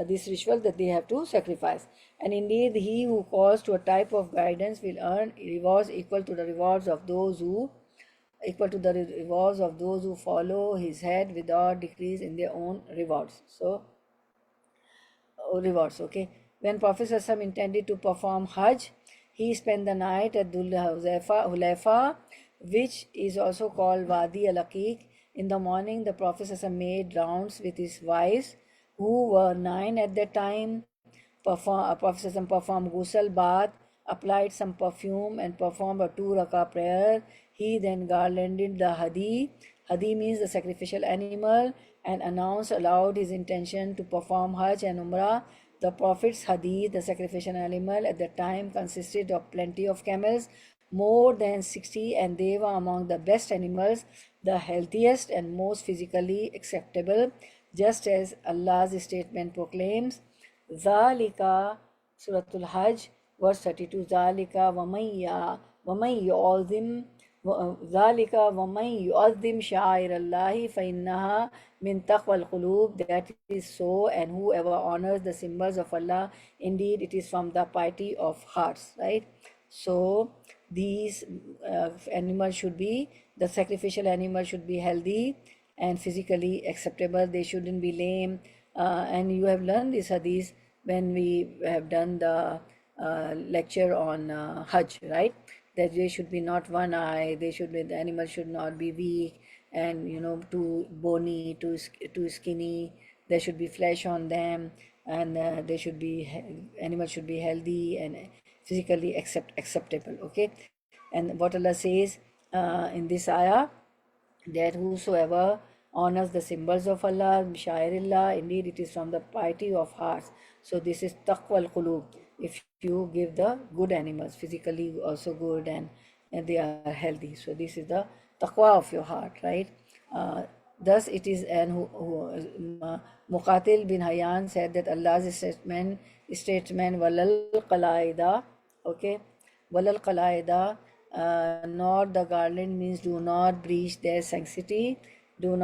this ritual that they have to sacrifice. And indeed he who calls to a type of guidance will earn rewards equal to the rewards of those who follow his head without decrease in their own rewards. So rewards, okay. When Prophet ﷺ intended to perform Hajj, he spent the night at Dhul Hulaifa, which is also called Wadi al-Aqiq. In the morning, the Prophet ﷺ made rounds with his wives, who were 9 at that time. Prophet ﷺ performed ghusl bath, applied some perfume, and performed a 2 rakah prayer. He then garlanded the hadi. Hadi means the sacrificial animal, and announced aloud his intention to perform Hajj and Umrah. The Prophet's hadi, the sacrificial animal, at the time consisted of plenty of camels, more than 60, and they were among the best animals, the healthiest and most physically acceptable, just as Allah's statement proclaims. Zalika, Suratul Hajj, verse 32. Zalika وَمَن يُعَظِّمْ شَعَائِرَ اللَّهِ فَإِنَّهَا مِن تَقْوَى الْقُلُوبِ. That is so, and whoever honors the symbols of Allah, indeed it is from the piety of hearts, right? So these animals should be, the sacrificial animal should be healthy and physically acceptable. They shouldn't be lame. And you have learned this hadith when we have done the lecture on Hajj, right? That they should be not one eye, the animal should not be weak and too bony, too skinny. There should be flesh on them, and animals should be healthy and physically acceptable, okay. And what Allah says in this ayah, that whosoever honors the symbols of Allah, Shairillah, indeed it is from the piety of hearts. So this is taqwa al-qulub. If you give the good animals, physically also good, and they are healthy. So this is the taqwa of your heart, right? Thus it is, and Muqatil bin Hayyan said that Allah's statement walal qalaida, okay, walal qalaida, nor the garland, means do not breach their sanctity. During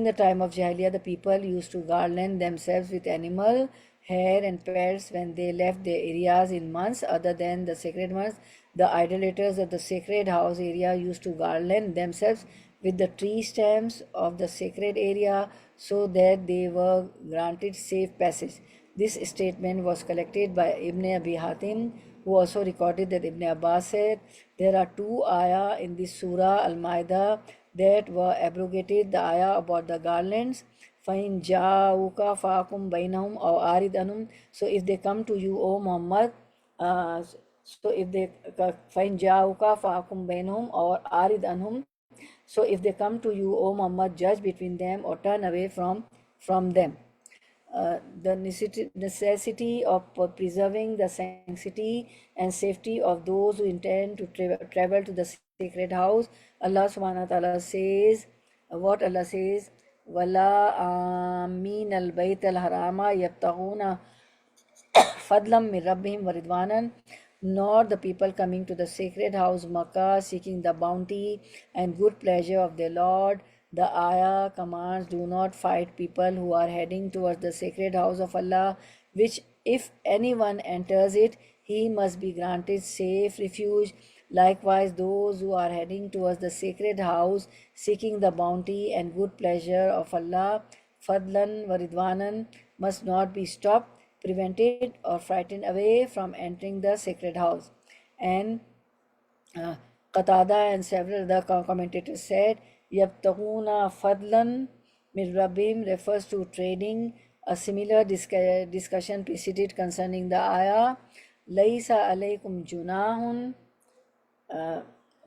the time of Jahiliyyah, the people used to garland themselves with animal hair and pearls when they left their areas in months other than the sacred months. The idolaters of the sacred house area used to garland themselves with the tree stems of the sacred area so that they were granted safe passage. This statement was collected by Ibn Abi Hatim, who also recorded that Ibn Abbas said, there are 2 ayah in this surah Al-Ma'idah that were abrogated, the ayah about the garlands. فَإِنْ جَاءُوكَ فَأَحْكُمْ بَيْنَهُمْ أَوْ أَعْرِضْ عَنْهُمْ. So if they come to you, O Muhammad, فَإِنْ جَاءُوكَ فَأَحْكُمْ بَيْنَهُمْ أَوْ أَعْرِضْ عَنْهُمْ. So if they come to you, O Muhammad, judge between them or turn away from them. The necessity of preserving the sanctity and safety of those who intend to travel to the sacred house. Allah subhanahu wa ta'ala says, what Allah says, وَلَا آمِينَ الْبَيْتَ الْحَرَامَ يَبْتَغُونَ فَضْلًا مِنْ رَبِّهِمْ وَرِضْوَانًا. Nor the people coming to the sacred house Makkah seeking the bounty and good pleasure of their Lord. The ayah commands, do not fight people who are heading towards the sacred house of Allah, which if anyone enters it, he must be granted safe refuge. Likewise, those who are heading towards the sacred house seeking the bounty and good pleasure of Allah, Fadlan wa Ridwanan, must not be stopped, prevented, or frightened away from entering the sacred house. And Qatada and several other commentators said, Yabtaguna fadlan min Rabbim refers to trading. A similar discussion preceded concerning the ayah, Laisa alaykum junahun,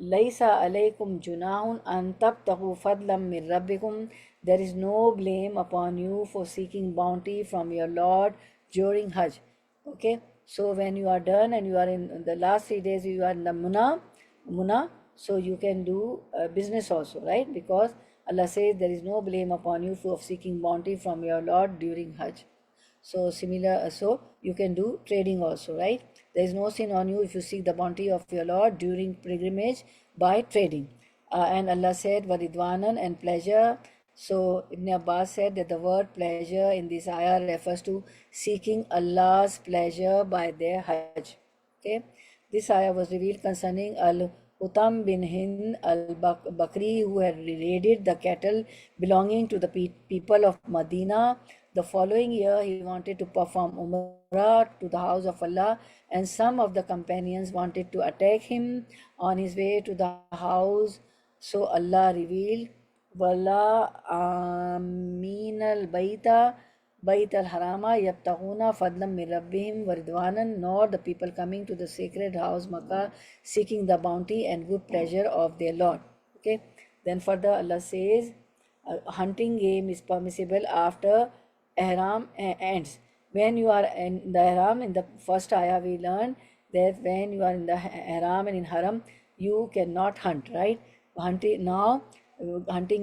Laisa alaykum junahun an tabtagu fadlam min rabbikum. There is no blame upon you for seeking bounty from your Lord during Hajj. Okay, so when you are done and you are in the last 3 days, you are in the Muna, so you can do business also, right? Because Allah says there is no blame upon you for seeking bounty from your Lord during Hajj. So similar, so you can do trading also, right? There is no sin on you if you seek the bounty of your Lord during pilgrimage by trading. And Allah said, Varidwanan, and pleasure. So Ibn Abbas said that the word pleasure in this ayah refers to seeking Allah's pleasure by their Hajj. Okay, this ayah was revealed concerning Al-Utam bin Hind al-Bakri, who had raided the cattle belonging to the people of Medina. The following year, he wanted to perform Umrah to the house of Allah, and some of the companions wanted to attack him on his way to the house. So Allah revealed, Wala amin al-bayta Bait al-Harama yabtaghuna fadlam min rabbihim waridwanan, nor the people coming to the sacred house Makkah seeking the bounty and good pleasure of their Lord. Okay, then further Allah says, hunting game is permissible after ihram ends. When you are in the ihram, in the first ayah we learned that when you are in the ihram and in haram, you cannot hunt, right? Hunting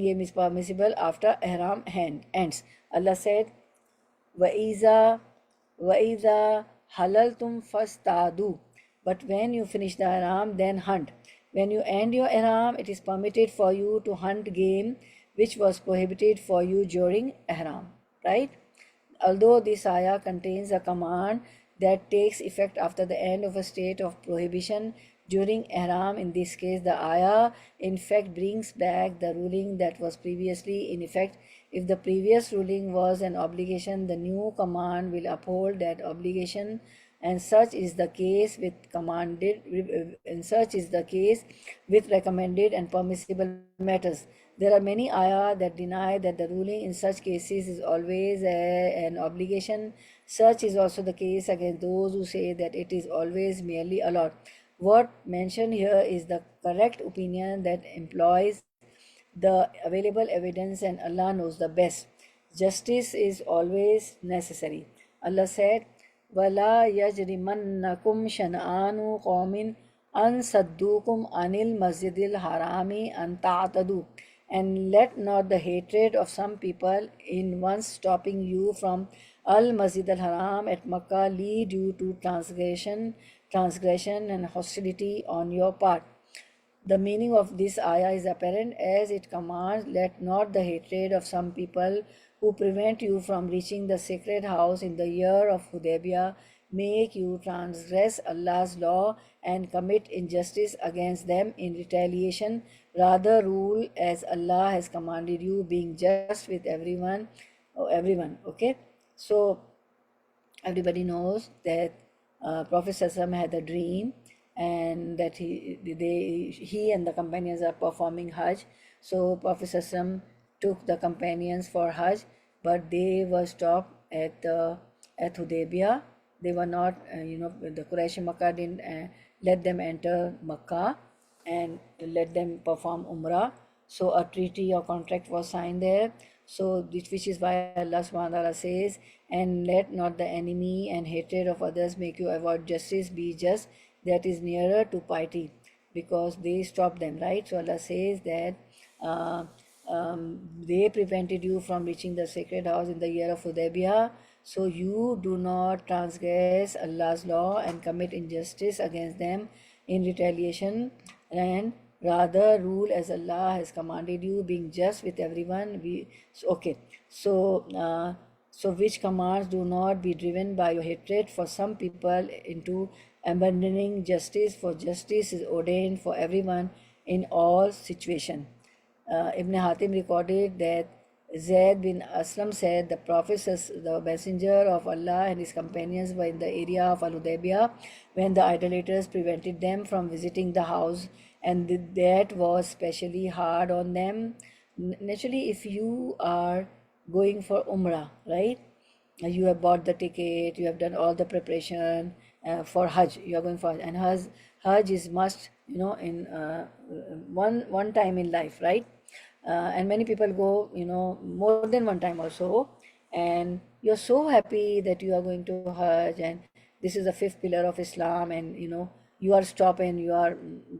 game is permissible after ihram ends. Allah said, وَإِذَا halaltum fastadu. But when you finish the ihram, then hunt. When you end your ihram, it is permitted for you to hunt game which was prohibited for you during ihram, right? Although this ayah contains a command that takes effect after the end of a state of prohibition during ihram, in this case the ayah in fact brings back the ruling that was previously in effect. If the previous ruling was an obligation, the new command will uphold that obligation, and such is the case with recommended and permissible matters. There are many ayah that deny that the ruling in such cases is always an obligation. Such is also the case against those who say that it is always merely allowed. What mentioned here is the correct opinion that employs the available evidence, and Allah knows the best. Justice is always necessary. Allah said, وَلَا يَجْرِمَنَّكُمْ شَنْآنُ قَوْمٍ أَنْ صَدُّوكُمْ عَنِ الْمَسْجِدِ الْحَرَامِ أَنْ تَعْتَدُوا. And let not the hatred of some people in once stopping you from Al-Masjid al-Haram at Makkah lead you to transgression and hostility on your part. The meaning of this ayah is apparent as it commands, let not the hatred of some people who prevent you from reaching the sacred house in the year of Hudaybiyah make you transgress Allah's law and commit injustice against them in retaliation. Rather rule as Allah has commanded you, being just with everyone. Okay, so everybody knows that Prophet Sallallahu had a dream, and that he and the companions are performing Hajj. So Prophet ﷺ took the companions for Hajj, but they were stopped at Hudaybiyah. They were not, the Quraysh Makkah didn't let them enter Makkah and let them perform Umrah. So a treaty or contract was signed there. So which is why Allah subhanahu wa ta'ala says, and let not the enemy and hatred of others make you avoid justice, be just, that is nearer to piety, because they stopped them, right? So Allah says that they prevented you from reaching the sacred house in the year of Hudaybiyah, so you do not transgress Allah's law and commit injustice against them in retaliation, and rather rule as Allah has commanded you, being just with everyone. So which commands do not be driven by your hatred for some people into abandoning justice, for justice is ordained for everyone in all situations. Ibn Hatim recorded that Zayd bin Aslam said, the Prophet, the Messenger of Allah and his companions were in the area of Al-Hudaybiyah when the idolaters prevented them from visiting the house, and that was specially hard on them. Naturally, if you are going for Umrah, right? You have bought the ticket, you have done all the preparation for Hajj. You are going for Hajj, and Hajj is must, in one time in life, right? And many people go, more than one time also, and you're so happy that you are going to Hajj, and this is the fifth pillar of Islam, and you are stopped, and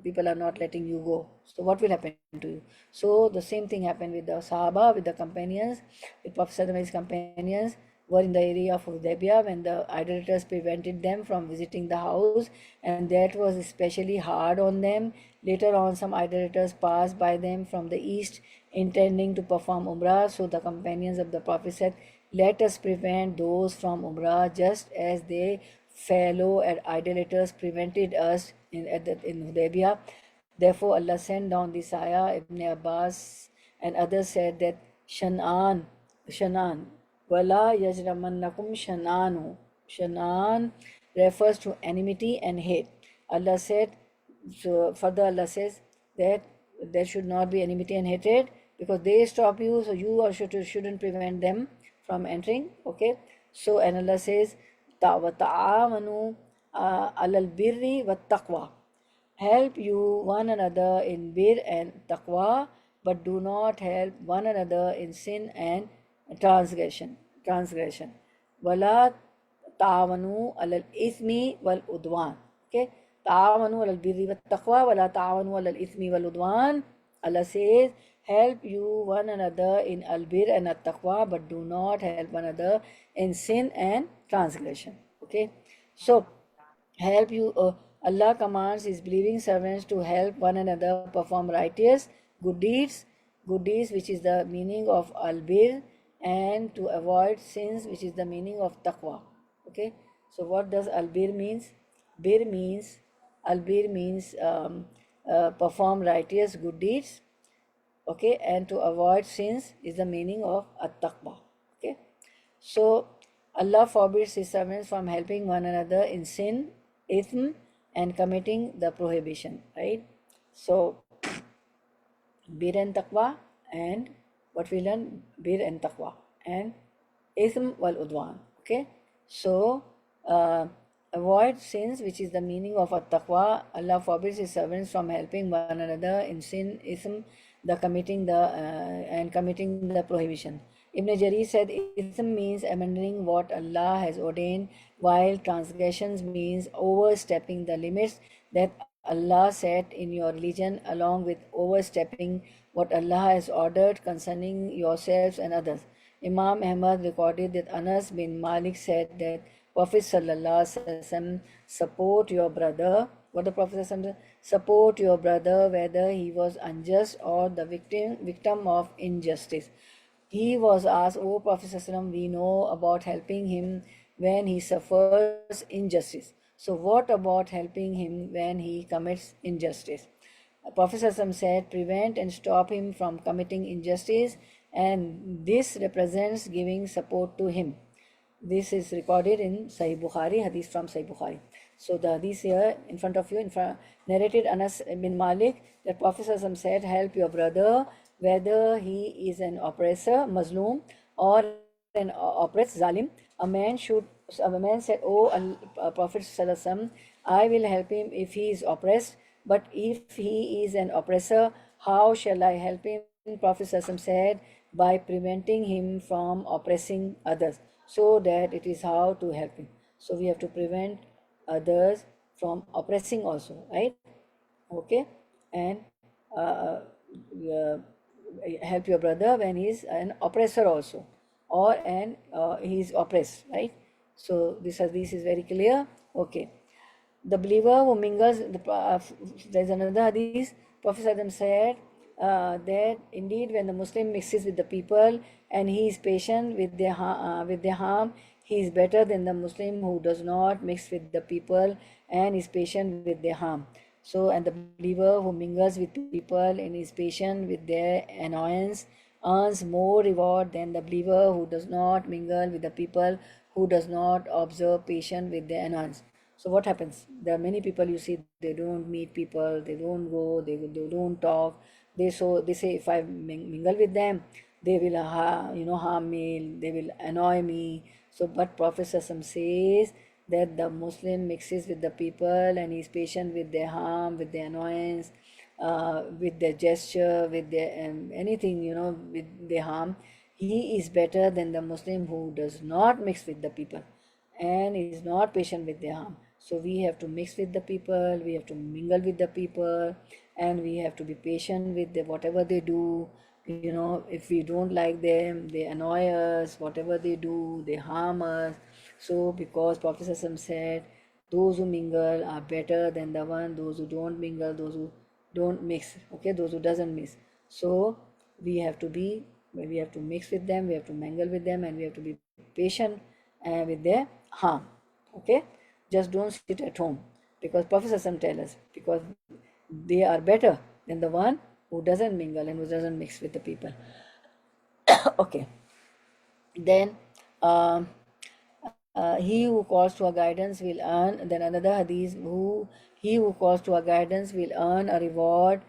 people are not letting you go. So what will happen to you? So the same thing happened with the Sahaba, with the companions, with Prophet and his companions were in the area of Hudaybiyah when the idolaters prevented them from visiting the house, and that was especially hard on them. Later on, some idolaters passed by them from the east, intending to perform Umrah. So the companions of the Prophet said, "Let us prevent those from Umrah, just as they fellow idolaters prevented us in Hudaybiyah." Therefore, Allah sent down this ayah. Ibn Abbas and others said that Shanan, Wala yajramannakum shananu. Shanan refers to enmity and hate. Allah said, so further Allah says that there should not be enmity and hatred because they stop you, so you shouldn't prevent them from entering. Okay, so and Allah says, ta'awanu alal birri wa taqwa. Help you one another in bir and taqwa, but do not help one another in sin and transgression. Wala ta'awanu alal ithmi wal udwan. Okay, ta'awanu alal birri wat taqwa, wala ta'awanu alal ithmi wal udwan. Allah says, help you one another in albir and at taqwa, but do not help one another in sin and transgression. Okay, so help you. Allah commands his believing servants to help one another perform righteous good deeds, which is the meaning of albir, and to avoid sins, which is the meaning of taqwa. Okay, so what does albir means? Albir means perform righteous good deeds. Okay, and to avoid sins is the meaning of at-taqwa. Okay, so Allah forbids his servants from helping one another in sin, ithm, and committing the prohibition, right? So bir and taqwa, and what we learn, bir and taqwa, and ithm wal udwan. Okay, so avoid sins, which is the meaning of at-taqwa. Allah forbids his servants from helping one another in sin, ithm, the committing the and committing the prohibition. Ibn Jarir said, Ithm means abandoning what Allah has ordained, while transgressions means overstepping the limits that Allah set in your religion, along with overstepping what Allah has ordered concerning yourselves and others. Imam Ahmad recorded that Anas bin Malik said that Prophet Sallallahu Alaihi Wasallam, support your brother. What the Prophet Sallallahu support your brother, whether he was unjust or the victim of injustice. He was asked, O Prophet ﷺ, we know about helping him when he suffers injustice. So what about helping him when he commits injustice? Prophet ﷺ said, prevent and stop him from committing injustice, and this represents giving support to him. This is recorded in Sahih Bukhari, hadith from Sahih Bukhari. So the hadith here in front of you, narrated Anas bin Malik, that Prophet ﷺ said, help your brother, whether he is an oppressor, Mazloom, or an oppressed, Zalim. A man said, Oh Prophet ﷺ, I will help him if he is oppressed, but if he is an oppressor, how shall I help him? Prophet ﷺ said, by preventing him from oppressing others, so that it is how to help him. So we have to prevent others from oppressing also, right? Okay, and uh, help your brother when he's an oppressor also, or he's oppressed, right? So this is very clear. Okay, the believer who mingles, there's another hadith. Prophet Adam said that indeed when the Muslim mixes with the people and he is patient with their harm, he is better than the Muslim who does not mix with the people and is patient with their harm. So, and the believer who mingles with people and is patient with their annoyance earns more reward than the believer who does not mingle with the people, who does not observe patience with the annoyance. So what happens? There are many people you see, they don't meet people, they don't go, they don't talk. They say if I mingle with them, they will harm me, they will annoy me. So but Prophet Sassam says that the Muslim mixes with the people and is patient with their harm, with their annoyance, with their gesture, with their anything, with their harm. He is better than the Muslim who does not mix with the people and is not patient with their harm. So we have to mix with the people, we have to mingle with the people, and we have to be patient with whatever they do. If we don't like them, they annoy us, whatever they do, they harm us. So because Prophet ﷺ said, those who mingle are better than the one, those who don't mingle, those who don't mix, okay, those who doesn't mix. So we have to mix with them, we have to mingle with them, and we have to be patient with their harm. Okay, just don't sit at home, because Prophet ﷺ tell us, because they are better than the one who doesn't mingle and who doesn't mix with the people. Okay, then um, he who calls to a guidance will earn. Then another hadith, who he who calls to a guidance will earn a reward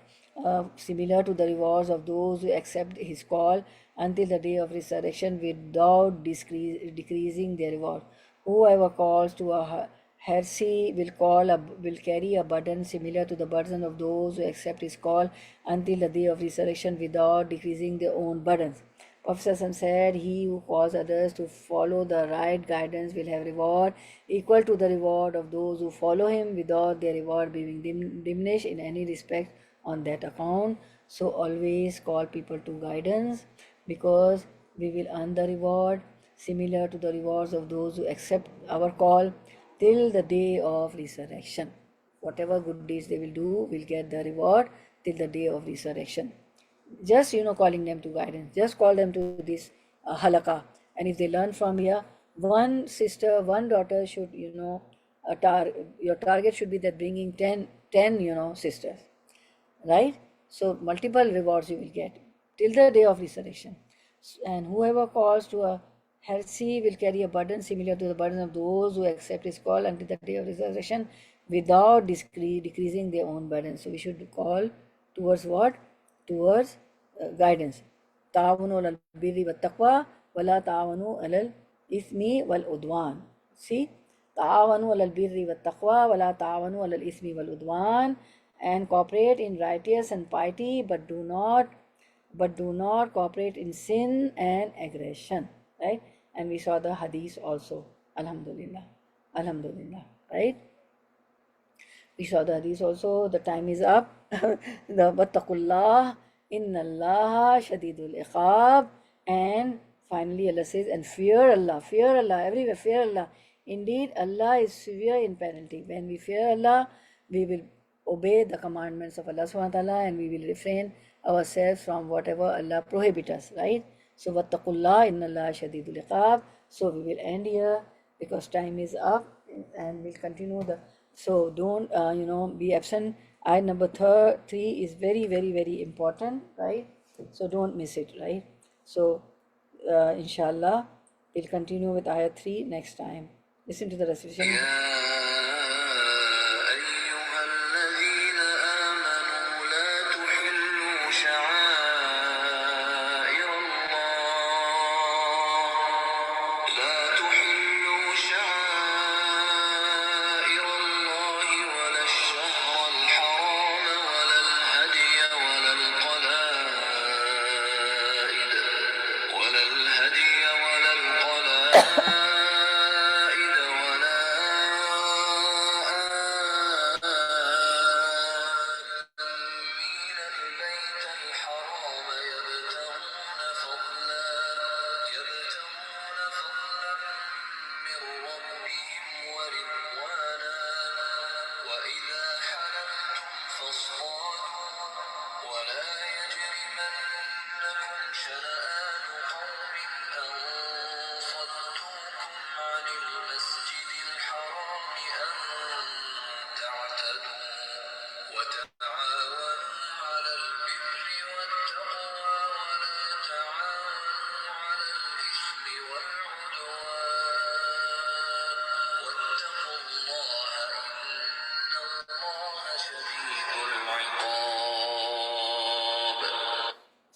similar to the rewards of those who accept his call until the day of resurrection without decreasing their reward. Whoever calls to a heresy will carry a burden similar to the burden of those who accept his call until the day of resurrection without decreasing their own burdens. Prophet said, he who calls others to follow the right guidance will have reward equal to the reward of those who follow him without their reward being diminished in any respect on that account. So always call people to guidance, because we will earn the reward similar to the rewards of those who accept our call till the day of resurrection. Whatever good deeds they will do will get the reward till the day of resurrection. Just calling them to guidance, just call them to this halaka, and if they learn from here, one sister, one daughter should, your target should be that bringing 10 sisters, right? So multiple rewards you will get till the day of resurrection. And whoever calls to a heresy will carry a burden similar to the burden of those who accept his call until the day of resurrection without decreasing their own burden. So we should call towards what? Towards guidance. تعاونوا على البر والتقوى ولا تعاونوا على الإثم والعدوان. See, تعاونوا على البر والتقوى ولا تعاونوا على الإثم والعدوان, and cooperate in righteous and piety, but do not cooperate in sin and aggression, right? And we saw the hadith also. Alhamdulillah, alhamdulillah, right? We saw the hadith also. The time is up. The wattaqullah innallaha shadidul iqab. And finally Allah says, and fear Allah, everywhere fear Allah. Indeed, Allah is severe in penalty. When we fear Allah, we will obey the commandments of Allah subhanahu wa ta'ala, and we will refrain ourselves from whatever Allah prohibit us, right? So wattaqullah innallaha shadidul iqab. So we will end here because time is up, and we'll continue the. So don't be absent. Ayat number 3 is very, very, very important, right? So don't miss it, right? So inshallah, we'll continue with ayat 3 next time. Listen to the recitation. شنآن قوم أن صدوكم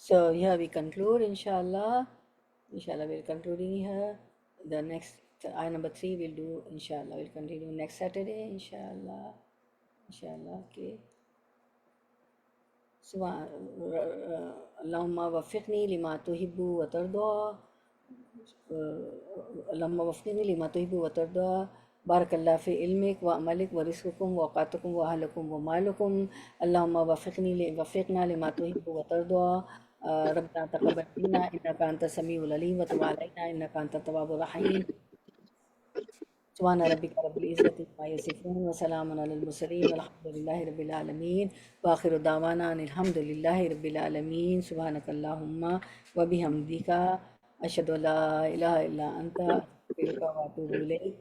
So here we conclude, inshallah. Inshallah, we're concluding here. The next ayah number 3 we'll do, inshallah. We'll continue next Saturday, inshallah. Inshallah, okay. اللهم وفقني لما تحب وترضى اللهم وفقني لما تحب وترضى بارك الله في علمك وعملك ورزقكم وأوقاتكم وأهلكم ومالكم اللهم وفقنا لما تحب وترضى ربنا تقبل منا إنك أنت السميع العليم وتب علينا إنك أنت التواب الرحيم سبحان ربك رب العزة عما يصفون وسلام على المرسلين والحمد لله رب العالمين وآخر دعوانا أن الحمد لله رب العالمين سبحانك اللهم وبحمدك أشهد أن لا إله إلا أنت أستغفرك وأتوب إليك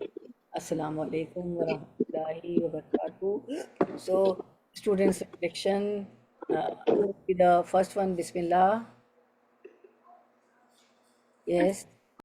Assalamu alaikum wa rahmatullahi wa barakatuh. So, students' reflection, who will be the first one? Bismillah. Yes.